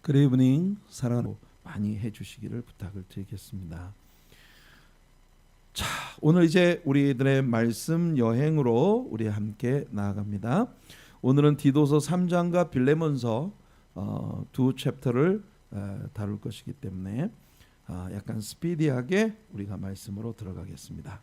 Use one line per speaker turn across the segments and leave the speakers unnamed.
그레이브닝 사랑 많이 해주시기를 부탁을 드리겠습니다. 자, 오늘 이제 우리들의 말씀 여행으로 우리 함께 나아갑니다. 오늘은 디도서 3장과 빌레몬서 두 챕터를 다룰 것이기 때문에 약간 스피디하게 우리가 말씀으로 들어가겠습니다.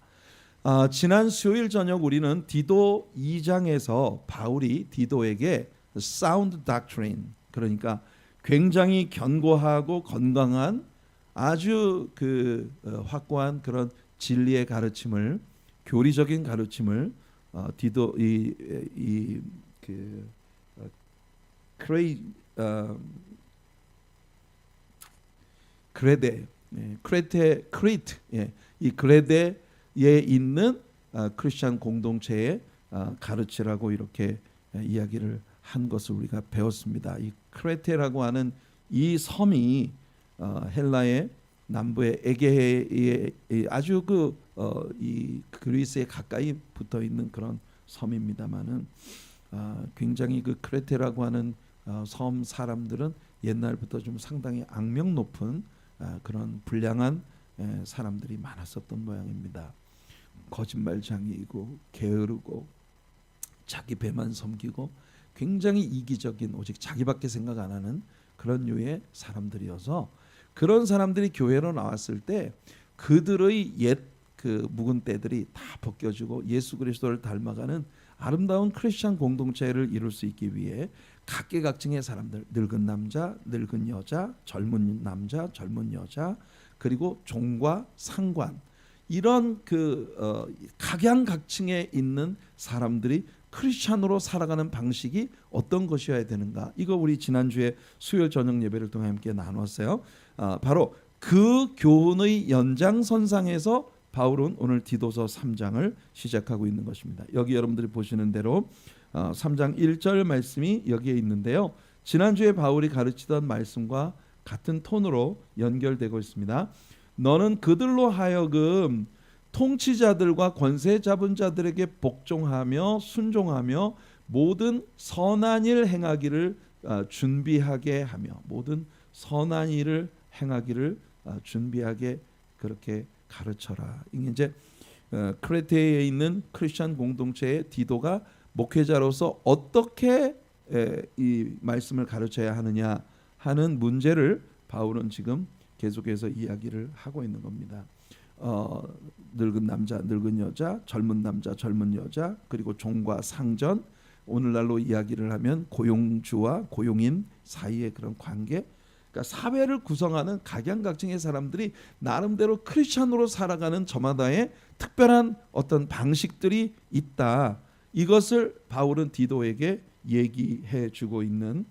지난 수요일 저녁 우리는 디도 2장에서 바울이 디도에게 sound doctrine, 그러니까 굉장히 견고하고 건강한 아주 확고한 그런 진리의 가르침을, 교리적인 가르침을 디도 이 그레데에 있는 크리스천 공동체의 가르치라고 이렇게 이야기를 한 것을 우리가 배웠습니다. 이 크레테라고 하는 이 섬이 헬라의 남부의 에게해의 아주 이 그리스에 가까이 붙어 있는 그런 섬입니다만은 굉장히 그 크레테라고 하는 섬 사람들은 옛날부터 좀 상당히 악명 높은 그런 불량한 사람들이 많았었던 모양입니다. 거짓말장이고 게으르고 자기 배만 섬기고 굉장히 이기적인, 오직 자기밖에 생각 안 하는 그런 류의 사람들이어서 그런 사람들이 교회로 나왔을 때 그들의 옛 묵은 때들이 다 벗겨지고 예수 그리스도를 닮아가는 아름다운 크리스천 공동체를 이룰 수 있기 위해 각계각층의 사람들, 늙은 남자, 늙은 여자, 젊은 남자, 젊은 여자, 그리고 종과 상관, 이런 각양각층에 있는 사람들이 크리스찬으로 살아가는 방식이 어떤 것이어야 되는가, 이거 우리 지난주에 수요일 저녁 예배를 통해 함께 나눴어요. 바로 그 교훈의 연장선상에서 바울은 오늘 디도서 3장을 시작하고 있는 것입니다. 여기 여러분들이 보시는 대로 3장 1절 말씀이 여기에 있는데요, 지난주에 바울이 가르치던 말씀과 같은 톤으로 연결되고 있습니다. 너는 그들로 하여금 통치자들과 권세 잡은 자들에게 복종하며 순종하며 모든 선한 일 행하기를 준비하게 하며, 모든 선한 일을 행하기를 준비하게 그렇게 가르쳐라. 이제 크레테에 있는 크리스천 공동체의 디도가 목회자로서 어떻게 이 말씀을 가르쳐야 하느냐 하는 문제를 바울은 지금 계속해서 이야기를 하고 있는 겁니다. 늙은 남자, 늙은 여자, 젊은 남자, 젊은 여자, 그리고 종과 상전, 오늘날로 이야기를 하면 고용주와 고용인 사이의 그런 관계, 그러니까 사회를 구성하는 각양각층의 사람들이 나름대로 크리스천으로 살아가는 저마다의 특별한 어떤 방식들이 있다. 이것을 바울은 디도에게 얘기해 주고 있는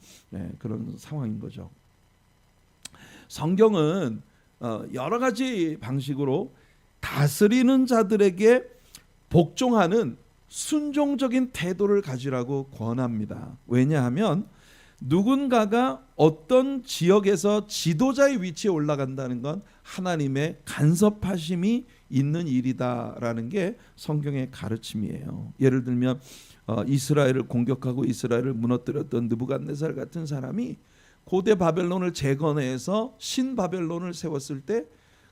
그런 상황인 거죠. 성경은 여러 가지 방식으로 다스리는 자들에게 복종하는 순종적인 태도를 가지라고 권합니다. 왜냐하면 누군가가 어떤 지역에서 지도자의 위치에 올라간다는 건 하나님의 간섭하심이 있는 일이다라는 게 성경의 가르침이에요. 예를 들면 이스라엘을 공격하고 이스라엘을 무너뜨렸던 느부갓네살 같은 사람이 고대 바벨론을 재건해서 신바벨론을 세웠을 때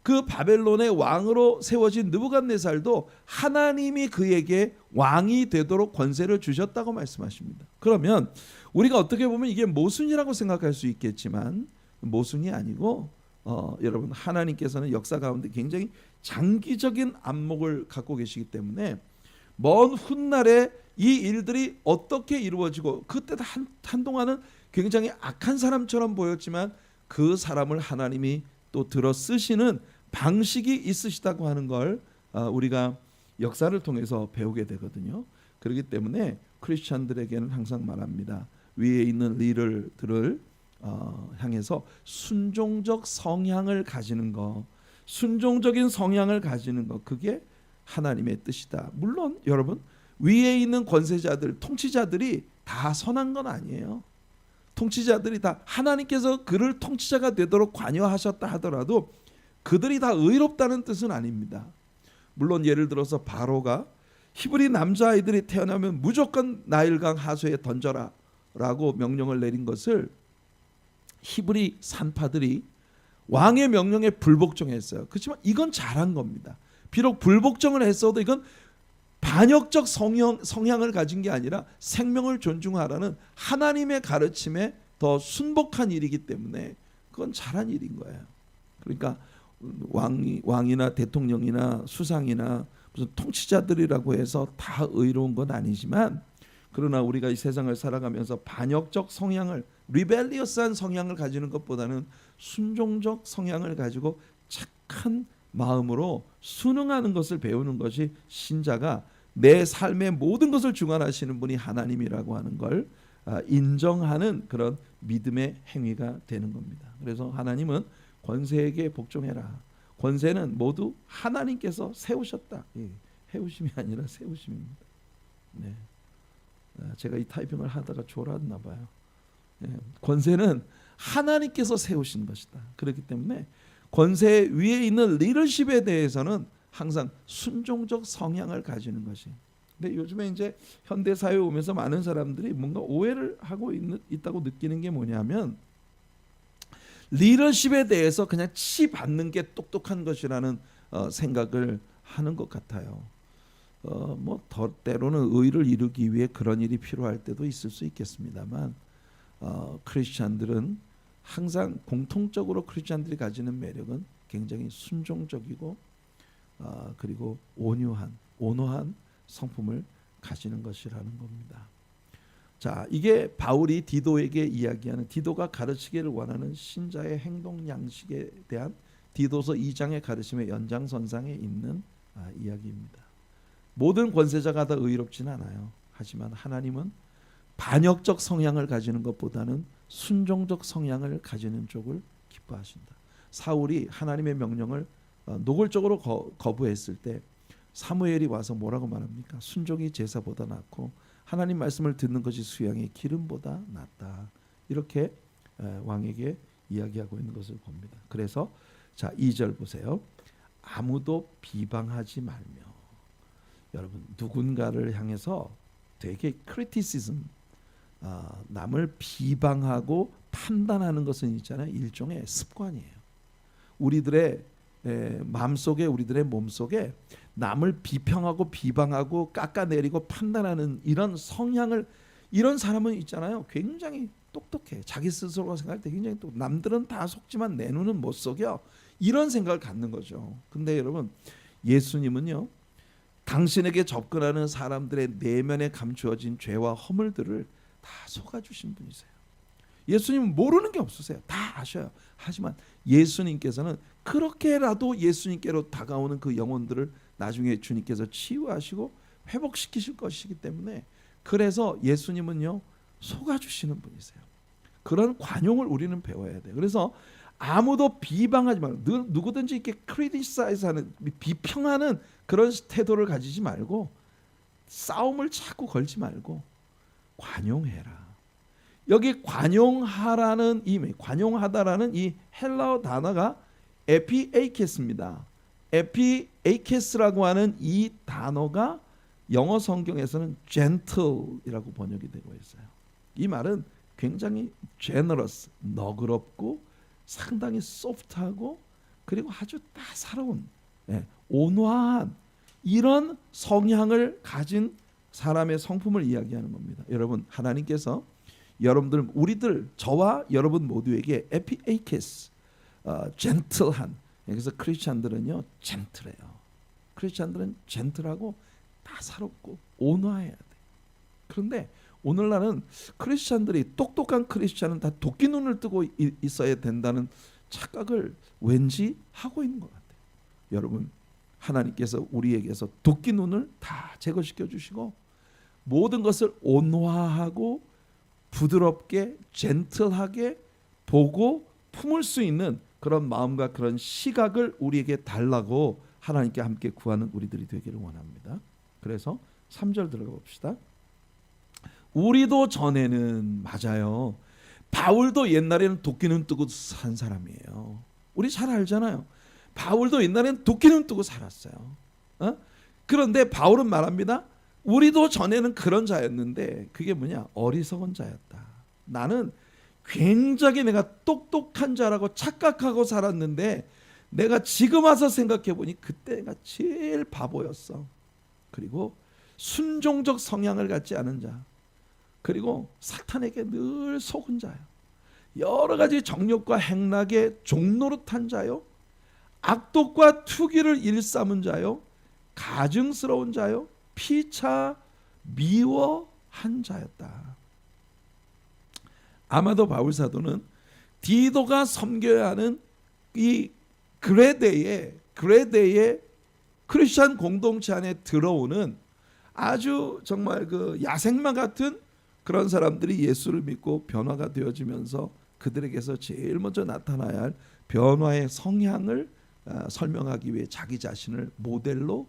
그 바벨론의 왕으로 세워진 느부갓네살도 하나님이 그에게 왕이 되도록 권세를 주셨다고 말씀하십니다. 그러면 우리가 어떻게 보면 이게 모순이라고 생각할 수 있겠지만 모순이 아니고 여러분, 하나님께서는 역사 가운데 굉장히 장기적인 안목을 갖고 계시기 때문에 먼 훗날에 이 일들이 어떻게 이루어지고, 그때 한동안은 굉장히 악한 사람처럼 보였지만 그 사람을 하나님이 또 들어 쓰시는 방식이 있으시다고 하는 걸 우리가 역사를 통해서 배우게 되거든요. 그렇기 때문에 크리스찬들에게는 항상 말합니다. 위에 있는 리더들을 향해서 순종적 성향을 가지는 것, 순종적인 성향을 가지는 것, 그게 하나님의 뜻이다. 물론 여러분, 위에 있는 권세자들, 통치자들이 다 선한 건 아니에요. 통치자들이 다 하나님께서 그를 통치자가 되도록 관여하셨다 하더라도 그들이 다 의롭다는 뜻은 아닙니다. 물론 예를 들어서 바로가 히브리 남자아이들이 태어나면 무조건 나일강 하수에 던져라 라고 명령을 내린 것을 히브리 산파들이 왕의 명령에 불복종했어요. 그렇지만 이건 잘한 겁니다. 비록 불복종을 했어도 이건 반역적 성향을 가진 게 아니라 생명을 존중하라는 하나님의 가르침에 더 순복한 일이기 때문에 그건 잘한 일인 거예요. 그러니까 왕이나 대통령이나 수상이나 무슨 통치자들이라고 해서 다 의로운 건 아니지만, 그러나 우리가 이 세상을 살아가면서 반역적 성향을, 리벨리어스한 성향을 가지는 것보다는 순종적 성향을 가지고 착한 마음으로 순응하는 것을 배우는 것이 신자가 내 삶의 모든 것을 주관하시는 분이 하나님이라고 하는 걸 인정하는 그런 믿음의 행위가 되는 겁니다. 그래서 하나님은 권세에게 복종해라. 권세는 모두 하나님께서 세우셨다. 해우심이 아니라 세우심입니다. 네. 제가 이 타이핑을 하다가 졸았나 봐요. 권세는 하나님께서 세우신 것이다. 그렇기 때문에 권세 위에 있는 리더십에 대해서는 항상 순종적 성향을 가지는 것이. 근데 요즘에 이제 현대 사회에 오면서 많은 사람들이 뭔가 오해를 하고 있다고 느끼는 게 뭐냐면, 리더십에 대해서 그냥 치받는 게 똑똑한 것이라는 생각을 하는 것 같아요. 때로는 의를 이루기 위해 그런 일이 필요할 때도 있을 수 있겠습니다만, 크리스찬들은 항상 공통적으로 크리스찬들이 가지는 매력은 굉장히 순종적이고 그리고 온화한 성품을 가지는 것이라는 겁니다. 자, 이게 바울이 디도에게 이야기하는, 디도가 가르치기를 원하는 신자의 행동 양식에 대한 디도서 2장의 가르침의 연장선상에 있는 이야기입니다. 모든 권세자가 다 의롭지는 않아요. 하지만 하나님은 반역적 성향을 가지는 것보다는 순종적 성향을 가지는 쪽을 기뻐하신다. 사울이 하나님의 명령을 노골적으로 거부했을 때 사무엘이 와서 뭐라고 말합니까? 순종이 제사보다 낫고 하나님 말씀을 듣는 것이 수양의 기름보다 낫다. 이렇게 왕에게 이야기하고 있는 것을 봅니다. 그래서 자, 2절 보세요. 아무도 비방하지 말며. 여러분, 누군가를 향해서 되게 크리티시즘, 남을 비방하고 판단하는 것은 있잖아요. 일종의 습관이에요. 우리들의 마음속에, 우리들의 몸속에 남을 비평하고 비방하고 깎아내리고 판단하는 이런 성향을, 이런 사람은 있잖아요. 굉장히 똑똑해. 자기 스스로가 생각할 때 굉장히 남들은 다 속지만 내 눈은 못 속여. 이런 생각을 갖는 거죠. 근데 여러분, 예수님은요, 당신에게 접근하는 사람들의 내면에 감추어진 죄와 허물들을 다 속아주신 분이세요. 예수님은 모르는 게 없으세요. 다 아셔요. 하지만 예수님께서는 그렇게라도 예수님께로 다가오는 그 영혼들을 나중에 주님께서 치유하시고 회복시키실 것이기 때문에, 그래서 예수님은요, 속아주시는 분이세요. 그런 관용을 우리는 배워야 돼요. 그래서 아무도 비방하지 말고, 누구든지 이렇게 크리티사이즈하는, 비평하는 그런 태도를 가지지 말고, 싸움을 자꾸 걸지 말고 관용해라. 여기 관용하라는 관용하다라는 이 헬라어 단어가 에피에이케스입니다. 에피에이케스라고 하는 이 단어가 영어 성경에서는 gentle이라고 번역이 되고 있어요. 이 말은 굉장히 generous, 너그럽고 상당히 소프트하고 그리고 아주 따사로운, 온화한 이런 성향을 가진 사람의 성품을 이야기하는 겁니다. 여러분, 하나님께서 여러분들, 우리들, 저와 여러분 모두에게 에피에이케스, 젠틀한, 그래서 크리스찬들은요 젠틀해요. 크리스찬들은 젠틀하고 따사롭고 온화해야 돼. 그런데 오늘날은 크리스찬들이, 똑똑한 크리스찬은 다 도끼 눈을 뜨고 있어야 된다는 착각을 왠지 하고 있는 것 같아요. 여러분, 하나님께서 우리에게서 도끼 눈을 다 제거시켜 주시고 모든 것을 온화하고 부드럽게 젠틀하게 보고 품을 수 있는 그런 마음과 그런 시각을 우리에게 달라고 하나님께 함께 구하는 우리들이 되기를 원합니다. 그래서 3절 들어가 봅시다. 우리도 전에는, 맞아요, 바울도 옛날에는 도끼는 뜨고 산 사람이에요. 우리 잘 알잖아요. 바울도 옛날에는 도끼는 뜨고 살았어요. 그런데 바울은 말합니다. 우리도 전에는 그런 자였는데, 그게 뭐냐? 어리석은 자였다. 나는 굉장히 내가 똑똑한 자라고 착각하고 살았는데 내가 지금 와서 생각해 보니 그때 내가 제일 바보였어. 그리고 순종적 성향을 갖지 않은 자, 그리고 사탄에게 늘 속은 자요, 여러 가지 정욕과 행락의 종노릇한 자요, 악독과 투기를 일삼은 자요, 가증스러운 자요, 피차 미워한 자였다. 아마도 바울 사도는 디도가 섬겨야 하는 이 그레데의 크리스찬 공동체 안에 들어오는 아주 정말 그 야생마 같은 그런 사람들이 예수를 믿고 변화가 되어지면서 그들에게서 제일 먼저 나타나야 할 변화의 성향을 설명하기 위해 자기 자신을 모델로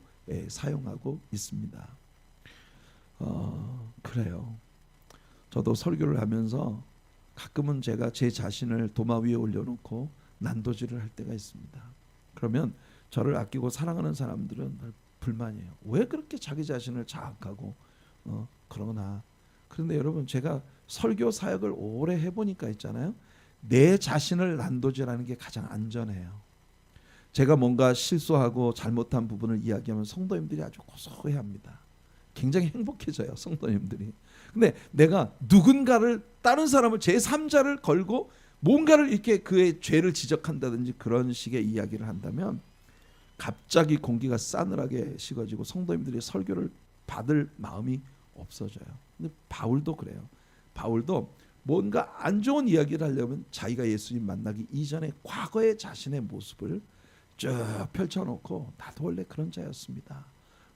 사용하고 있습니다. 그래요. 저도 설교를 하면서 가끔은 제가 제 자신을 도마 위에 올려놓고 난도질을 할 때가 있습니다. 그러면 저를 아끼고 사랑하는 사람들은 불만이에요. 왜 그렇게 자기 자신을 자학하고 그러나. 그런데 여러분, 제가 설교 사역을 오래 해보니까 있잖아요, 내 자신을 난도질하는 게 가장 안전해요. 제가 뭔가 실수하고 잘못한 부분을 이야기하면 성도님들이 아주 고소해합니다. 굉장히 행복해져요, 성도님들이. 근데 내가 누군가를, 다른 사람을, 제3자를 걸고 뭔가를 이렇게 그의 죄를 지적한다든지 그런 식의 이야기를 한다면 갑자기 공기가 싸늘하게 식어지고 성도님들이 설교를 받을 마음이 없어져요. 근데 바울도 그래요. 바울도 뭔가 안 좋은 이야기를 하려면 자기가 예수님 만나기 이전에 과거의 자신의 모습을 쭉 펼쳐놓고 나도 원래 그런 자였습니다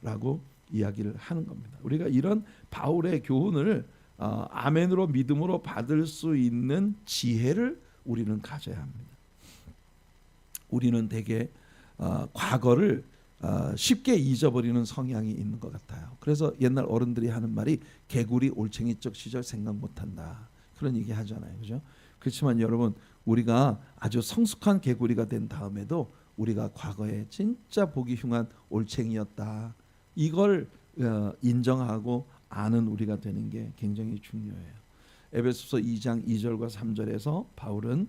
라고 이야기를 하는 겁니다. 우리가 이런 바울의 교훈을 아멘으로, 믿음으로 받을 수 있는 지혜를 우리는 가져야 합니다. 우리는 되게 과거를 쉽게 잊어버리는 성향이 있는 것 같아요. 그래서 옛날 어른들이 하는 말이 개구리 올챙이적 시절 생각 못한다, 그런 얘기 하잖아요, 그죠? 그렇지만 여러분, 우리가 아주 성숙한 개구리가 된 다음에도 우리가 과거에 진짜 보기 흉한 올챙이였다, 이걸 인정하고 아는 우리가 되는 게 굉장히 중요해요. 에베소서 2장 2절과 3절에서 바울은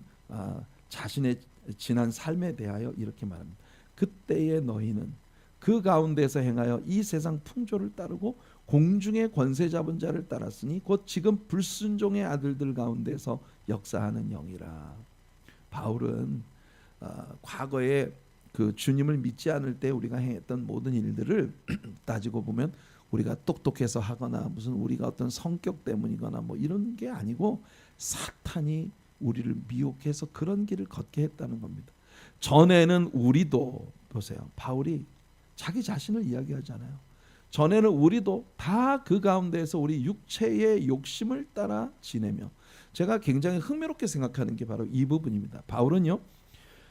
자신의 지난 삶에 대하여 이렇게 말합니다. 그때의 너희는 그 가운데서 행하여 이 세상 풍조를 따르고 공중의 권세 잡은 자를 따랐으니 곧 지금 불순종의 아들들 가운데서 역사하는 영이라. 바울은 과거에 그 주님을 믿지 않을 때 우리가 행했던 모든 일들을 따지고 보면 우리가 똑똑해서 하거나 무슨 우리가 어떤 성격 때문이거나 뭐 이런 게 아니고 사탄이 우리를 미혹해서 그런 길을 걷게 했다는 겁니다. 전에는 우리도, 보세요, 바울이 자기 자신을 이야기하잖아요. 전에는 우리도 다 그 가운데서 우리 육체의 욕심을 따라 지내며, 제가 굉장히 흥미롭게 생각하는 게 바로 이 부분입니다. 바울은요,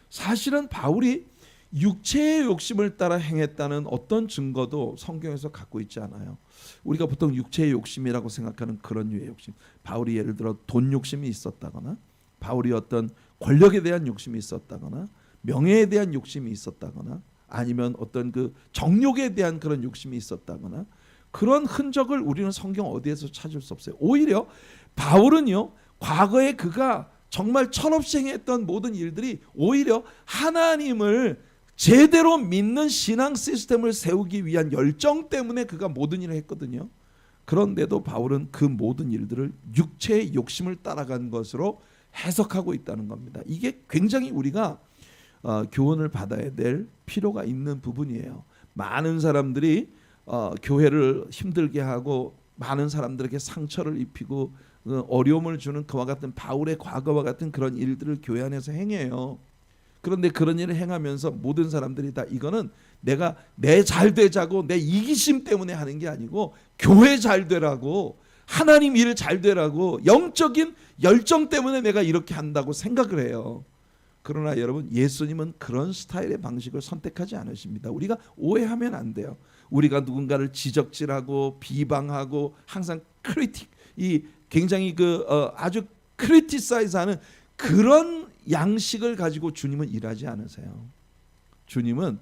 사실은 바울이 육체의 욕심을 따라 행했다는 어떤 증거도 성경에서 갖고 있지 않아요. 우리가 보통 육체의 욕심이라고 생각하는 그런 류의 욕심, 바울이 예를 들어 돈 욕심이 있었다거나, 바울이 어떤 권력에 대한 욕심이 있었다거나, 명예에 대한 욕심이 있었다거나, 아니면 어떤 그 정욕에 대한 그런 욕심이 있었다거나, 그런 흔적을 우리는 성경 어디에서 찾을 수 없어요. 오히려 바울은요, 과거에 그가 정말 철없이 행했던 모든 일들이 오히려 하나님을 제대로 믿는 신앙 시스템을 세우기 위한 열정 때문에 그가 모든 일을 했거든요. 그런데도 바울은 그 모든 일들을 육체의 욕심을 따라간 것으로 해석하고 있다는 겁니다. 이게 굉장히 우리가 교훈을 받아야 될 필요가 있는 부분이에요. 많은 사람들이 교회를 힘들게 하고 많은 사람들에게 상처를 입히고 어려움을 주는 그와 같은 바울의 과거와 같은 그런 일들을 교회 안에서 행해요. 그런데 그런 일을 행하면서 모든 사람들이 다 이거는 내가 내 잘 되자고 내 이기심 때문에 하는 게 아니고 교회 잘 되라고, 하나님 일 잘 되라고, 영적인 열정 때문에 내가 이렇게 한다고 생각을 해요. 그러나 여러분, 예수님은 그런 스타일의 방식을 선택하지 않으십니다. 우리가 오해하면 안 돼요. 우리가 누군가를 지적질하고 비방하고 항상 이 굉장히 아주 크리티사이즈하는 그런 양식을 가지고 주님은 일하지 않으세요. 주님은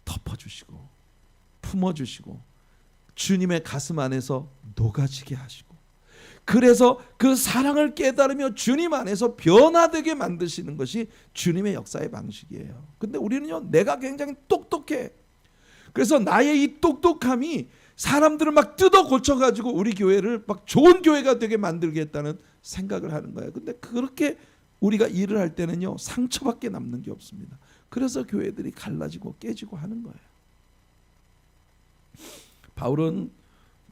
덮어주시고 품어주시고 주님의 가슴 안에서 녹아지게 하시고 그래서 그 사랑을 깨달으며 주님 안에서 변화되게 만드시는 것이 주님의 역사의 방식이에요. 근데 우리는요, 내가 굉장히 똑똑해. 그래서 나의 이 똑똑함이 사람들을 막 뜯어 고쳐가지고 우리 교회를 막 좋은 교회가 되게 만들겠다는 생각을 하는 거예요. 근데 그렇게 우리가 일을 할 때는요, 상처밖에 남는 게 없습니다. 그래서 교회들이 갈라지고 깨지고 하는 거예요. 바울은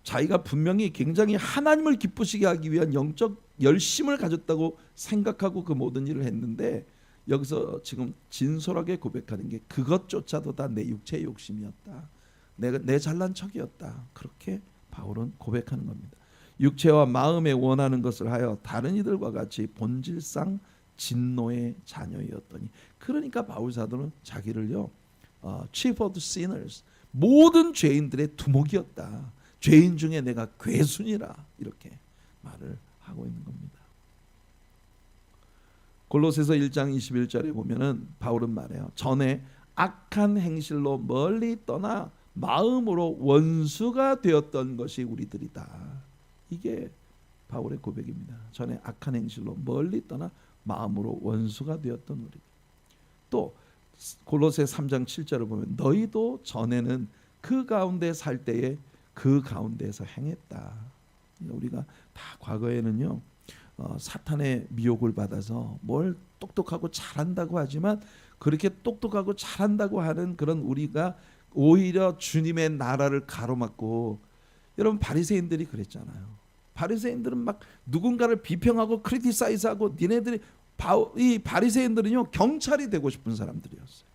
자기가 분명히 굉장히 하나님을 기쁘시게 하기 위한 영적 열심을 가졌다고 생각하고 그 모든 일을 했는데, 여기서 지금 진솔하게 고백하는 게 그것조차도 다 내 육체의 욕심이었다. 내 잘난 척이었다. 그렇게 바울은 고백하는 겁니다. 육체와 마음에 원하는 것을 하여 다른 이들과 같이 본질상 진노의 자녀였더니. 그러니까 바울 사도는 자기를요, chief of sinners, 모든 죄인들의 두목이었다. 죄인 중에 내가 괴순이라, 이렇게 말을 하고 있는 겁니다. 골로새서 1장 21절에 보면은 바울은 말해요. 전에 악한 행실로 멀리 떠나 마음으로 원수가 되었던 것이 우리들이다. 이게 바울의 고백입니다. 전에 악한 행실로 멀리 떠나 마음으로 원수가 되었던 우리. 또 골로새 3장 7절을 보면 너희도 전에는 그 가운데 살 때에 그 가운데에서 행했다. 우리가 다 과거에는요, 사탄의 미혹을 받아서 뭘 똑똑하고 잘한다고 하지만, 그렇게 똑똑하고 잘한다고 하는 그런 우리가 오히려 주님의 나라를 가로막고, 여러분 바리새인들이 그랬잖아요. 바리새인들은 막 누군가를 비평하고 크리티사이즈하고, 니네들이 이 바리새인들은요, 경찰이 되고 싶은 사람들이었어요.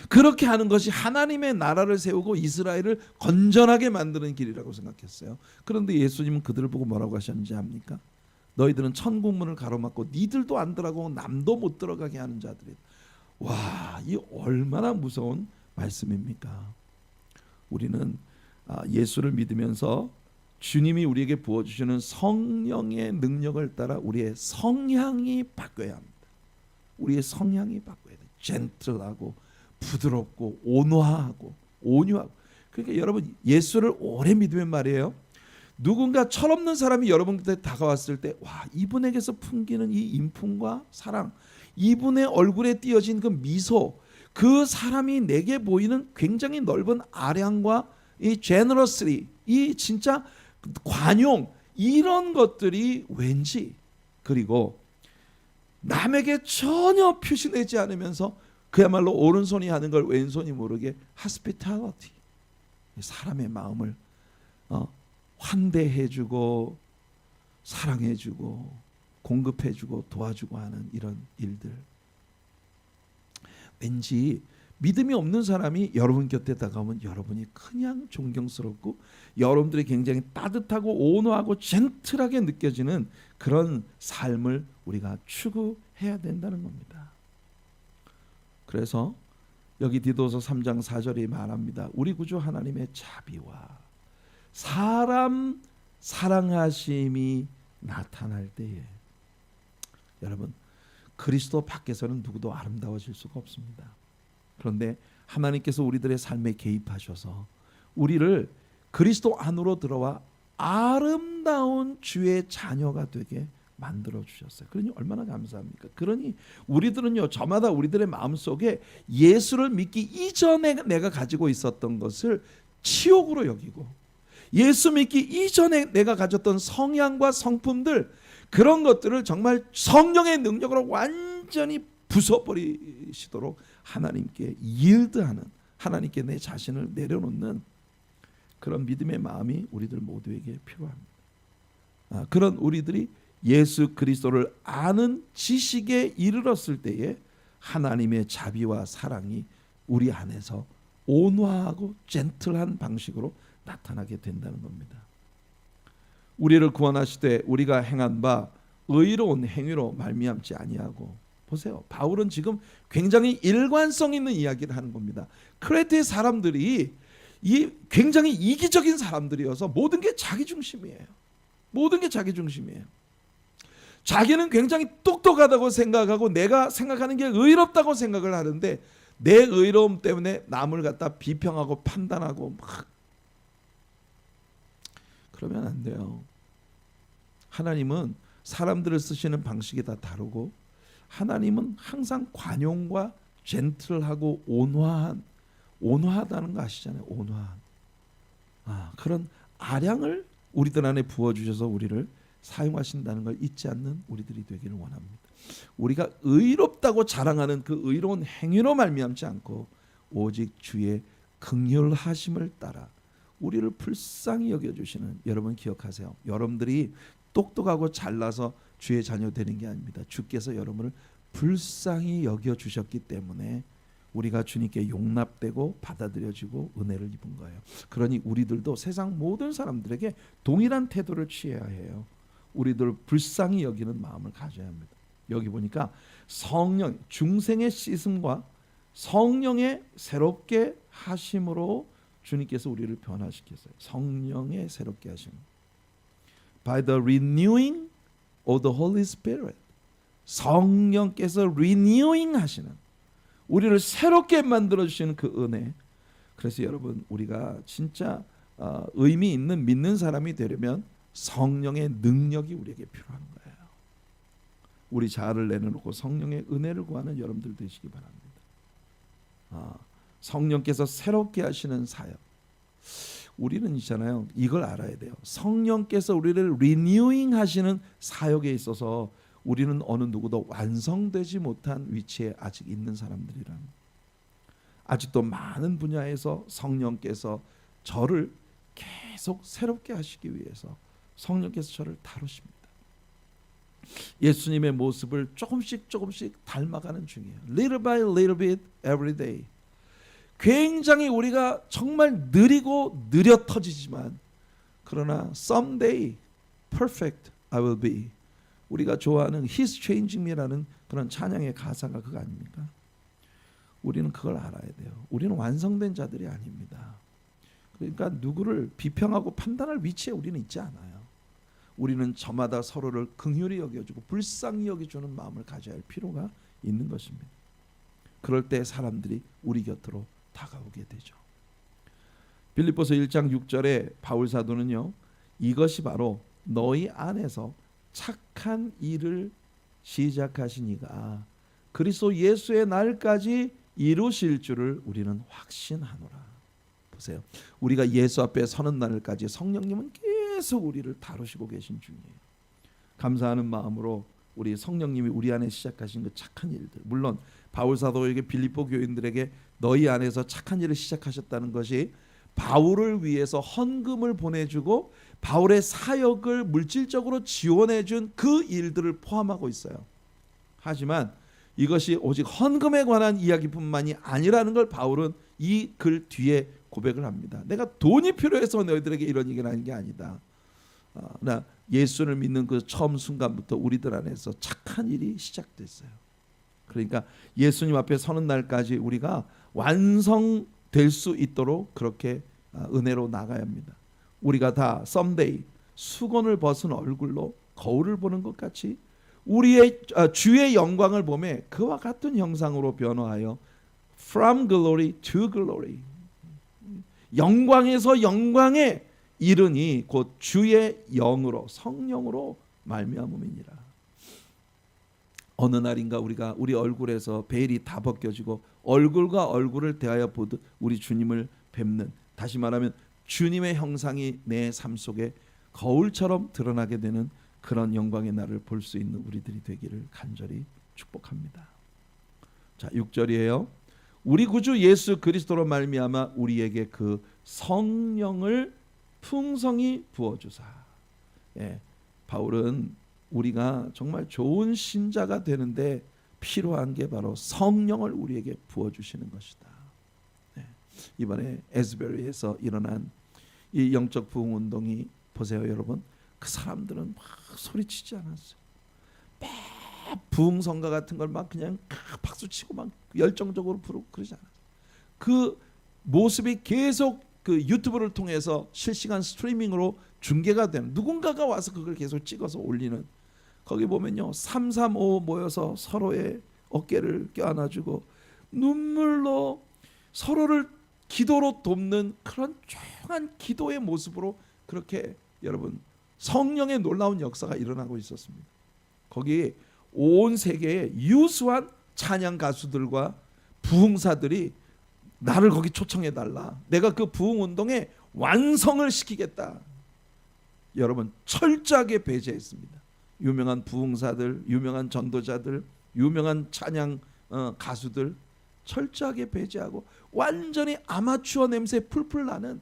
그렇게 하는 것이 하나님의 나라를 세우고 이스라엘을 건전하게 만드는 길이라고 생각했어요. 그런데 예수님은 그들을 보고 뭐라고 하셨는지 압니까? 너희들은 천국문을 가로막고 니들도 안 들어가고 남도 못 들어가게 하는 자들이다. 와, 이 얼마나 무서운 말씀입니까? 우리는 예수를 믿으면서 주님이 우리에게 부어주시는 성령의 능력을 따라 우리의 성향이 바뀌어야 합니다. 우리의 성향이 바뀌어야 돼요. 젠틀하고 부드럽고 온화하고 온유하고. 그러니까 여러분, 예수를 오래 믿으면 말이에요, 누군가 철없는 사람이 여러분한테 다가왔을 때, 와, 이분에게서 풍기는 이 인품과 사랑, 이분의 얼굴에 띄어진 그 미소, 그 사람이 내게 보이는 굉장히 넓은 아량과 이 generously, 이 진짜 관용, 이런 것들이 왠지, 그리고 남에게 전혀 표시내지 않으면서 그야말로 오른손이 하는 걸 왼손이 모르게 hospitality, 사람의 마음을 환대해주고 사랑해주고 공급해주고 도와주고 하는 이런 일들. 왠지 믿음이 없는 사람이 여러분 곁에 다가오면 여러분이 그냥 존경스럽고 여러분들이 굉장히 따뜻하고 온화하고 젠틀하게 느껴지는 그런 삶을 우리가 추구해야 된다는 겁니다. 그래서 여기 디도서 3장 4절이 말합니다. 우리 구주 하나님의 자비와 사람 사랑하심이 나타날 때에, 여러분, 그리스도 밖에서는 누구도 아름다워질 수가 없습니다. 그런데 하나님께서 우리들의 삶에 개입하셔서 우리를 그리스도 안으로 들어와 아름다운 주의 자녀가 되게 만들어 주셨어요. 그러니 얼마나 감사합니까? 그러니 우리들은요, 저마다 우리들의 마음속에 예수를 믿기 이전에 내가 가지고 있었던 것을 치욕으로 여기고, 예수 믿기 이전에 내가 가졌던 성향과 성품들, 그런 것들을 정말 성령의 능력으로 완전히 부숴버리시도록 하나님께 yield하는, 하나님께 내 자신을 내려놓는 그런 믿음의 마음이 우리들 모두에게 필요합니다. 그런 우리들이 예수 그리스도를 아는 지식에 이르렀을 때에 하나님의 자비와 사랑이 우리 안에서 온화하고 젠틀한 방식으로 나타나게 된다는 겁니다. 우리를 구원하시되 우리가 행한 바 의로운 행위로 말미암지 아니하고. 보세요, 바울은 지금 굉장히 일관성 있는 이야기를 하는 겁니다. 크레테의 사람들이 굉장히 이기적인 사람들이어서 모든 게 자기 중심이에요. 모든 게 자기 중심이에요. 자기는 굉장히 똑똑하다고 생각하고 내가 생각하는 게 의롭다고 생각을 하는데, 내 의로움 때문에 남을 갖다 비평하고 판단하고 막. 그러면 안 돼요. 하나님은 사람들을 쓰시는 방식이 다 다르고 하나님은 항상 관용과 젠틀하고 온화하다는 거 아시잖아요. 온화한. 그런 아량을 우리들 안에 부어주셔서 우리를 사용하신다는 걸 잊지 않는 우리들이 되기를 원합니다. 우리가 의롭다고 자랑하는 그 의로운 행위로 말미암지 않고 오직 주의 긍휼하심을 따라 우리를 불쌍히 여겨주시는, 여러분 기억하세요. 여러분들이 똑똑하고 잘나서 주의 자녀 되는 게 아닙니다. 주께서 여러분을 불쌍히 여겨주셨기 때문에 우리가 주님께 용납되고 받아들여지고 은혜를 입은 거예요. 그러니 우리들도 세상 모든 사람들에게 동일한 태도를 취해야 해요. 우리들 불쌍히 여기는 마음을 가져야 합니다. 여기 보니까 성령, 중생의 씻음과 성령의 새롭게 하심으로 주님께서 우리를 변화시켰어요. 성령의 새롭게 하심. By the renewing of the Holy Spirit. 성령께서 renewing 하시는, 우리를 새롭게 만들어주시는 그 은혜. 그래서 여러분, 우리가 진짜 의미 있는 믿는 사람이 되려면 성령의 능력이 우리에게 필요한 거예요. 우리 자아를 내려놓고 성령의 은혜를 구하는 여러분들 되시기 바랍니다. 성령께서 새롭게 하시는 사역. 우리는 있잖아요. 이걸 알아야 돼요. 성령께서 우리를 리뉴잉 하시는 사역에 있어서 우리는 어느 누구도 완성되지 못한 위치에 아직 있는 사람들이란, 아직도 많은 분야에서 성령께서 저를 계속 새롭게 하시기 위해서 성령께서 저를 다루십니다. 예수님의 모습을 조금씩 닮아가는 중이에요. Little by little bit every day. 굉장히 우리가 정말 느려 터지지만 그러나 someday perfect I will be. 우리가 좋아하는 He's changing me라는 그런 찬양의 가사가 그거 아닙니까? 우리는 그걸 알아야 돼요. 우리는 완성된 자들이 아닙니다. 그러니까 누구를 비평하고 판단할 위치에 우리는 있지 않아요. 우리는 저마다 서로를 긍휼히 여겨주고 불쌍히 여겨주는 마음을 가져야 할 필요가 있는 것입니다. 그럴 때 사람들이 우리 곁으로 다가오게 되죠. 빌립보서 1장 6절에 바울 사도는요, 이것이 바로 너희 안에서 착한 일을 시작하신 이가 그리스도 예수의 날까지 이루실 줄을 우리는 확신하노라. 보세요. 우리가 예수 앞에 서는 날까지 성령님은 계속 우리를 다루시고 계신 중이에요. 감사하는 마음으로 우리 성령님이 우리 안에 시작하신 그 착한 일들, 물론 바울 사도에게 빌립보 교인들에게 너희 안에서 착한 일을 시작하셨다는 것이 바울을 위해서 헌금을 보내주고 바울의 사역을 물질적으로 지원해준 그 일들을 포함하고 있어요. 하지만 이것이 오직 헌금에 관한 이야기뿐만이 아니라는 걸 바울은 이 글 뒤에 고백을 합니다. 내가 돈이 필요해서 너희들에게 이런 얘기를 하는 게 아니다. 나 예수를 믿는 그 처음 순간부터 우리들 안에서 착한 일이 시작됐어요. 그러니까 예수님 앞에 서는 날까지 우리가 완성될 수 있도록 그렇게 은혜로 나가야 합니다. 우리가 다 someday 수건을 벗은 얼굴로 거울을 보는 것 같이 우리의 주의 영광을 보매 그와 같은 형상으로 변화하여 from glory to glory, 영광에서 영광에 이르니 곧 주의 영으로 성령으로 말미암음이니라. 어느 날인가 우리가 우리 얼굴에서 베일이 다 벗겨지고 얼굴과 얼굴을 대하여 보듯 우리 주님을 뵙는, 다시 말하면 주님의 형상이 내 삶 속에 거울처럼 드러나게 되는 그런 영광의 날을 볼 수 있는 우리들이 되기를 간절히 축복합니다. 자, 6절이에요. 우리 구주 예수 그리스도로 말미암아 우리에게 그 성령을 풍성히 부어주사. 바울은 우리가 정말 좋은 신자가 되는데 필요한 게 바로 성령을 우리에게 부어주시는 것이다. 이번에 에스베리에서 일어난 이 영적 부흥 운동이 보세요, 여러분. 그 사람들은 막 소리치지 않았어요. 막 부흥성가 같은 걸 막 그냥 박수치고 막 열정적으로 부르고 그러지 않았어요. 그 모습이 계속 그 유튜브를 통해서 실시간 스트리밍으로 중계가 되는, 누군가가 와서 그걸 계속 찍어서 올리는, 거기 보면요 335 모여서 서로의 어깨를 껴안아주고 눈물로 서로를 기도로 돕는 그런 조용한 기도의 모습으로 그렇게 여러분 성령의 놀라운 역사가 일어나고 있었습니다. 거기 온 세계의 유수한 찬양 가수들과 부흥사들이 나를 거기 초청해 달라. 내가 그 부흥 운동에 완성을 시키겠다. 여러분 철저하게 배제했습니다. 유명한 부흥사들, 유명한 전도자들, 유명한 찬양 가수들 철저하게 배제하고 완전히 아마추어 냄새 풀풀 나는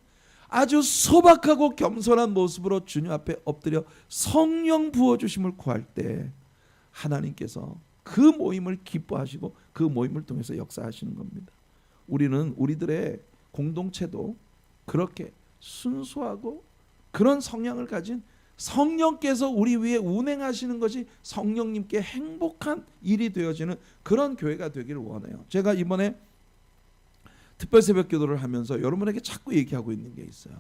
아주 소박하고 겸손한 모습으로 주님 앞에 엎드려 성령 부어주심을 구할 때 하나님께서 그 모임을 기뻐하시고 그 모임을 통해서 역사하시는 겁니다. 우리는 우리들의 공동체도 그렇게 순수하고 그런 성향을 가진 성령께서 우리 위에 운행하시는 것이 성령님께 행복한 일이 되어지는 그런 교회가 되기를 원해요. 제가 이번에 특별 새벽 기도를 하면서 여러분에게 자꾸 얘기하고 있는 게 있어요.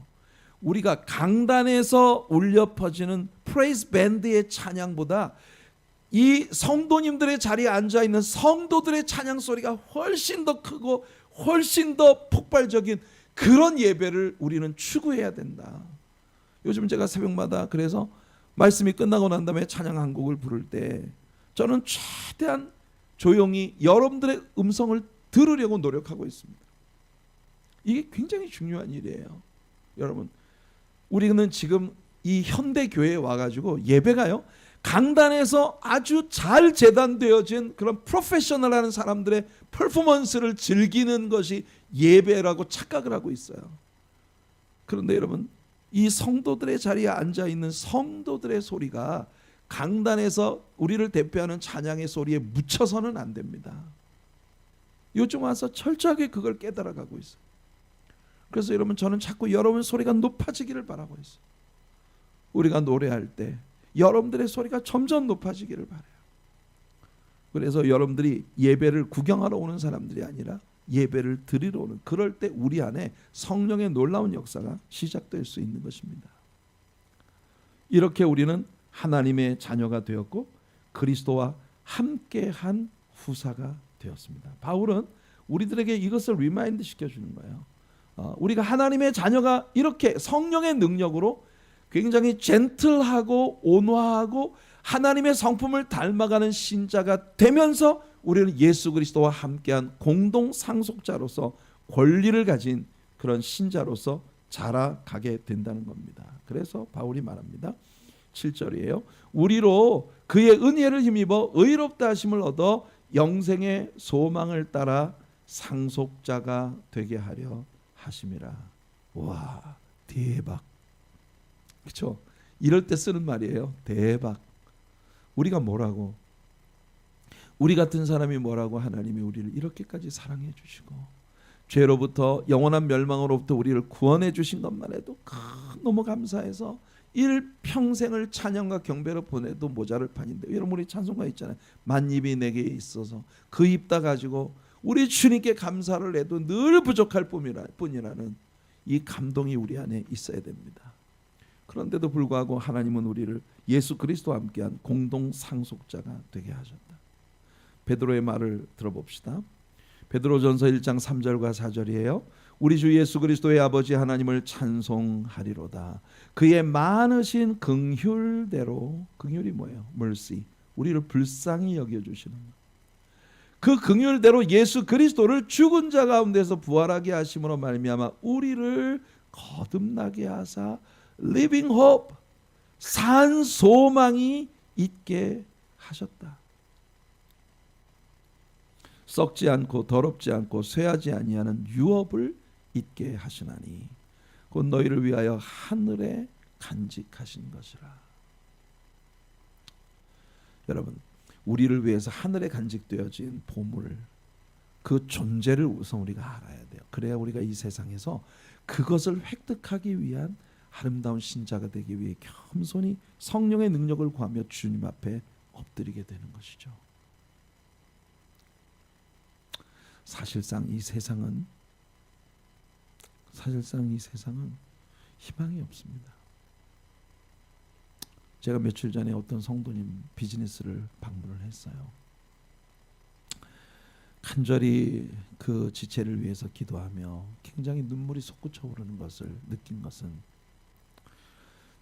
우리가 강단에서 울려 퍼지는 프레이즈 밴드의 찬양보다 이 성도님들의 자리에 앉아 있는 성도들의 찬양 소리가 훨씬 더 크고 훨씬 더 폭발적인 그런 예배를 우리는 추구해야 된다. 요즘 제가 새벽마다 그래서 말씀이 끝나고 난 다음에 찬양 한 곡을 부를 때 저는 최대한 조용히 여러분들의 음성을 들으려고 노력하고 있습니다. 이게 굉장히 중요한 일이에요. 여러분 우리는 지금 이 현대 교회에 와가지고 예배가요 강단에서 아주 잘 재단되어진 그런 프로페셔널한 사람들의 퍼포먼스를 즐기는 것이 예배라고 착각을 하고 있어요. 그런데 여러분 이 성도들의 자리에 앉아있는 성도들의 소리가 강단에서 우리를 대표하는 찬양의 소리에 묻혀서는 안 됩니다. 요즘 와서 철저하게 그걸 깨달아가고 있어요. 그래서 여러분 저는 자꾸 여러분 소리가 높아지기를 바라고 있어요. 우리가 노래할 때 여러분들의 소리가 점점 높아지기를 바라요. 그래서 여러분들이 예배를 구경하러 오는 사람들이 아니라 예배를 드리러 오는, 그럴 때 우리 안에 성령의 놀라운 역사가 시작될 수 있는 것입니다. 이렇게 우리는 하나님의 자녀가 되었고 그리스도와 함께한 후사가 되었습니다. 바울은 우리들에게 이것을 리마인드 시켜주는 거예요. 우리가 하나님의 자녀가 이렇게 성령의 능력으로 굉장히 젠틀하고 온화하고 하나님의 성품을 닮아가는 신자가 되면서 우리는 예수 그리스도와 함께한 공동 상속자로서 권리를 가진 그런 신자로서 자라가게 된다는 겁니다. 그래서 바울이 말합니다. 7절이에요. 우리로 그의 은혜를 힘입어 의롭다 하심을 얻어 영생의 소망을 따라 상속자가 되게 하려 하심이라. 와, 대박. 그렇죠? 이럴 때 쓰는 말이에요. 대박. 우리가 뭐라고? 우리 같은 사람이 뭐라고 하나님이 우리를 이렇게까지 사랑해 주시고 죄로부터 영원한 멸망으로부터 우리를 구원해 주신 것만 해도 너무 감사해서 일평생을 찬양과 경배로 보내도 모자랄 판인데, 여러분 우리 찬송가 있잖아요. 만입이 내게 있어서 그 입 다 가지고 우리 주님께 감사를 해도 늘 부족할 뿐이라는 이 감동이 우리 안에 있어야 됩니다. 그런데도 불구하고 하나님은 우리를 예수 그리스도와 함께한 공동 상속자가 되게 하셨다. 베드로의 말을 들어봅시다. 베드로전서 1장 3절과 4절이에요. 우리 주 예수 그리스도의 아버지 하나님을 찬송하리로다. 그의 많으신 긍휼대로, 긍휼이 뭐예요? mercy. 우리를 불쌍히 여겨주시는 것. 그 긍휼대로 예수 그리스도를 죽은 자 가운데서 부활하게 하심으로 말미암아 우리를 거듭나게 하사 living hope, 산 소망이 있게 하셨다. 썩지 않고 더럽지 않고 쇠하지 아니하는 유업을 있게 하시나니 곧 너희를 위하여 하늘에 간직하신 것이라. 여러분, 우리를 위해서 하늘에 간직되어진 보물, 그 존재를 우선 우리가 알아야 돼요. 그래야 우리가 이 세상에서 그것을 획득하기 위한 아름다운 신자가 되기 위해 겸손히 성령의 능력을 구하며 주님 앞에 엎드리게 되는 것이죠. 사실상 이 세상은 희망이 없습니다. 제가 며칠 전에 어떤 성도님 비즈니스를 방문을 했어요. 간절히 그 지체를 위해서 기도하며 굉장히 눈물이 솟구쳐 오르는 것을 느낀 것은,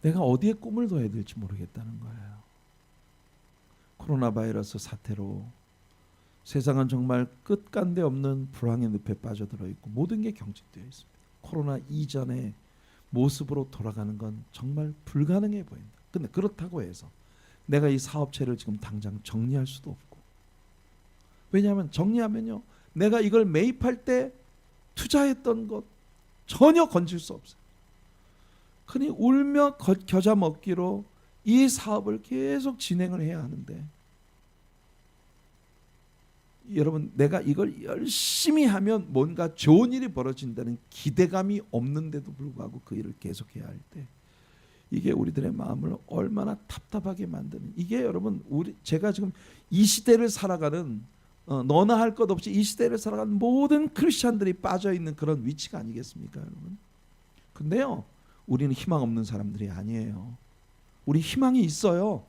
내가 어디에 꿈을 둬야 될지 모르겠다는 거예요. 코로나 바이러스 사태로 세상은 정말 끝간데 없는 불황의 늪에 빠져들어 있고 모든 게 경직되어 있습니다. 코로나 이전의 모습으로 돌아가는 건 정말 불가능해 보인다. 근데 그렇다고 해서 내가 이 사업체를 지금 당장 정리할 수도 없고, 왜냐하면 정리하면요, 내가 이걸 매입할 때 투자했던 것 전혀 건질 수 없어요. 그러니 울며 겨자 먹기로 이 사업을 계속 진행을 해야 하는데, 여러분, 내가 이걸 열심히 하면 뭔가 좋은 일이 벌어진다는 기대감이 없는데도 불구하고 그 일을 계속해야 할 때, 이게 우리들의 마음을 얼마나 답답하게 만드는, 이게 여러분, 제가 지금 이 시대를 살아가는 너나 할 것 없이 이 시대를 살아가는 모든 크리스찬들이 빠져 있는 그런 위치가 아니겠습니까, 여러분? 근데요, 우리는 희망 없는 사람들이 아니에요. 우리 희망이 있어요.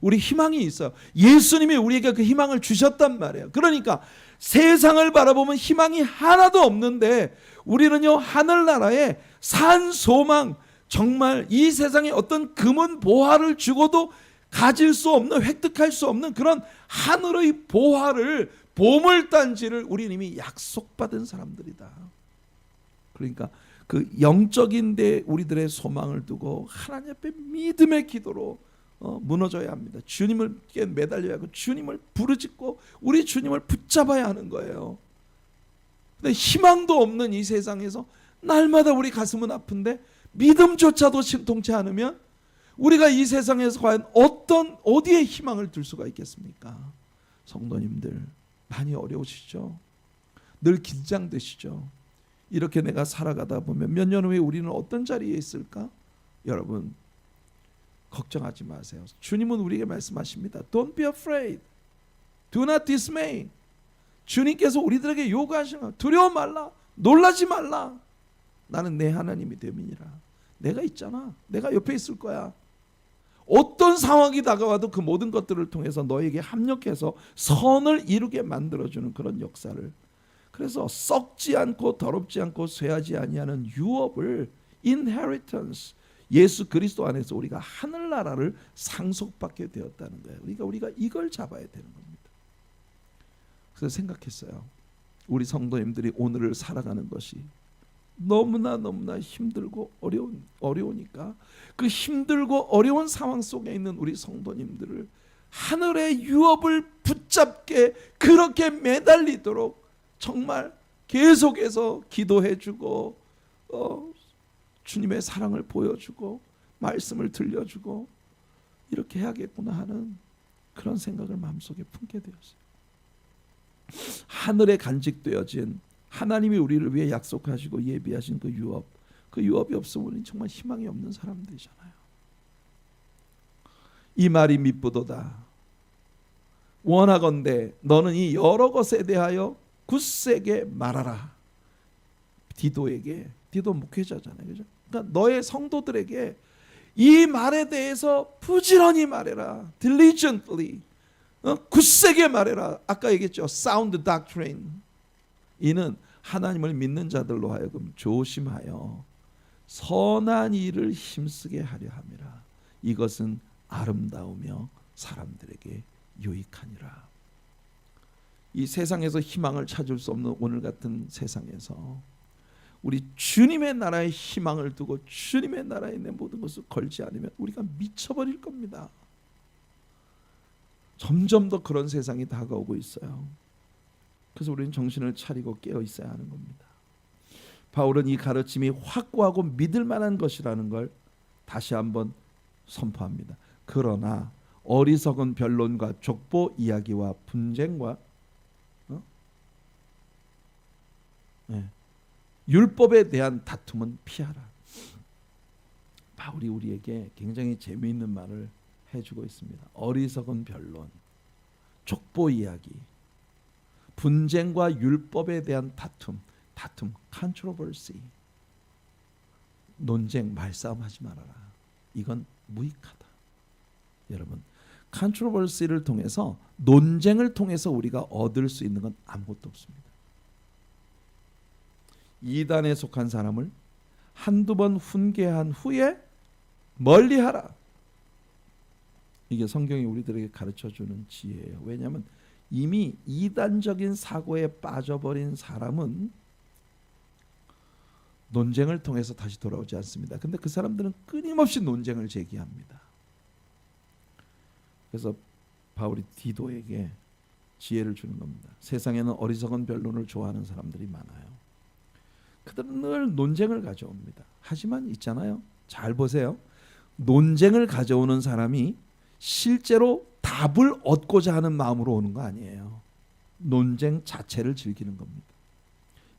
우리 희망이 있어요. 예수님이 우리에게 그 희망을 주셨단 말이에요. 그러니까 세상을 바라보면 희망이 하나도 없는데, 우리는요, 하늘나라에 산 소망, 정말 이 세상에 어떤 금은 보화를 주고도 가질 수 없는, 획득할 수 없는 그런 하늘의 보화를, 보물단지를 우리는 이미 약속받은 사람들이다. 그러니까 그 영적인 데 우리들의 소망을 두고 하나님 앞에 믿음의 기도로 무너져야 합니다. 주님께 매달려야 하고 주님을 부르짖고 우리 주님을 붙잡아야 하는 거예요. 근데 희망도 없는 이 세상에서 날마다 우리 가슴은 아픈데 믿음조차도 신통치 않으면 우리가 이 세상에서 과연 어디에 희망을 둘 수가 있겠습니까? 성도님들, 많이 어려우시죠? 늘 긴장되시죠? 이렇게 내가 살아가다 보면 몇 년 후에 우리는 어떤 자리에 있을까? 여러분, 걱정하지 마세요. 주님은 우리에게 말씀하십니다. Don't be afraid. Do not dismay. 주님께서 우리들에게 요구하시는 거, 두려워 말라, 놀라지 말라. 나는 내 하나님이 됨이니라. 내가 있잖아. 내가 옆에 있을 거야. 어떤 상황이 다가와도 그 모든 것들을 통해서 너에게 합력해서 선을 이루게 만들어주는 그런 역사를, 그래서 썩지 않고 더럽지 않고 쇠하지 아니하는 유업을, inheritance, 예수 그리스도 안에서 우리가 하늘나라를 상속받게 되었다는 거예요. 우리가 이걸 잡아야 되는 겁니다. 그래서 생각했어요. 우리 성도님들이 오늘을 살아가는 것이 너무나 힘들고 어려우니까 그 힘들고 어려운 상황 속에 있는 우리 성도님들을 하늘의 유업을 붙잡게 그렇게 매달리도록 정말 계속해서 기도해주고 주님의 사랑을 보여주고 말씀을 들려주고 이렇게 해야겠구나 하는 그런 생각을 마음속에 품게 되었어요. 하늘에 간직되어진 하나님이 우리를 위해 약속하시고 예비하신 그 유업이 없으면 우리는 정말 희망이 없는 사람들이잖아요. 이 말이 미쁘도다. 원하건대 너는 이 여러 것에 대하여 굳세게 말하라. 디도에게, 디도 목회자잖아요, 그죠? 그러니까 너의 성도들에게 이 말에 대해서 부지런히 말해라. diligently, 굳세게 말해라. 아까 얘기했죠. sound doctrine. 이는 하나님을 믿는 자들로 하여금 조심하여 선한 일을 힘쓰게 하려 함이라. 이것은 아름다우며 사람들에게 유익하니라. 이 세상에서 희망을 찾을 수 없는 오늘 같은 세상에서 우리 주님의 나라에 희망을 두고 주님의 나라에 내 모든 것을 걸지 않으면 우리가 미쳐버릴 겁니다. 점점 더 그런 세상이 다가오고 있어요. 그래서 우리는 정신을 차리고 깨어 있어야 하는 겁니다. 바울은 이 가르침이 확고하고 믿을 만한 것이라는 걸 다시 한번 선포합니다. 그러나 어리석은 변론과 족보 이야기와 분쟁과 율법에 대한 다툼은 피하라. 바울이 우리에게 굉장히 재미있는 말을 해주고 있습니다. 어리석은 변론, 족보 이야기, 분쟁과 율법에 대한 다툼, controversy, 논쟁, 말싸움하지 말아라. 이건 무익하다. 여러분, controversy를 통해서, 논쟁을 통해서 우리가 얻을 수 있는 건 아무것도 없습니다. 이단에 속한 사람을 한두 번 훈계한 후에 멀리하라. 이게 성경이 우리들에게 가르쳐주는 지혜예요. 왜냐하면 이미 이단적인 사고에 빠져버린 사람은 논쟁을 통해서 다시 돌아오지 않습니다. 근데 그 사람들은 끊임없이 논쟁을 제기합니다. 그래서 바울이 디도에게 지혜를 주는 겁니다. 세상에는 어리석은 변론을 좋아하는 사람들이 많아요. 그들은 늘 논쟁을 가져옵니다. 하지만 있잖아요. 잘 보세요. 논쟁을 가져오는 사람이 실제로 답을 얻고자 하는 마음으로 오는 거 아니에요. 논쟁 자체를 즐기는 겁니다.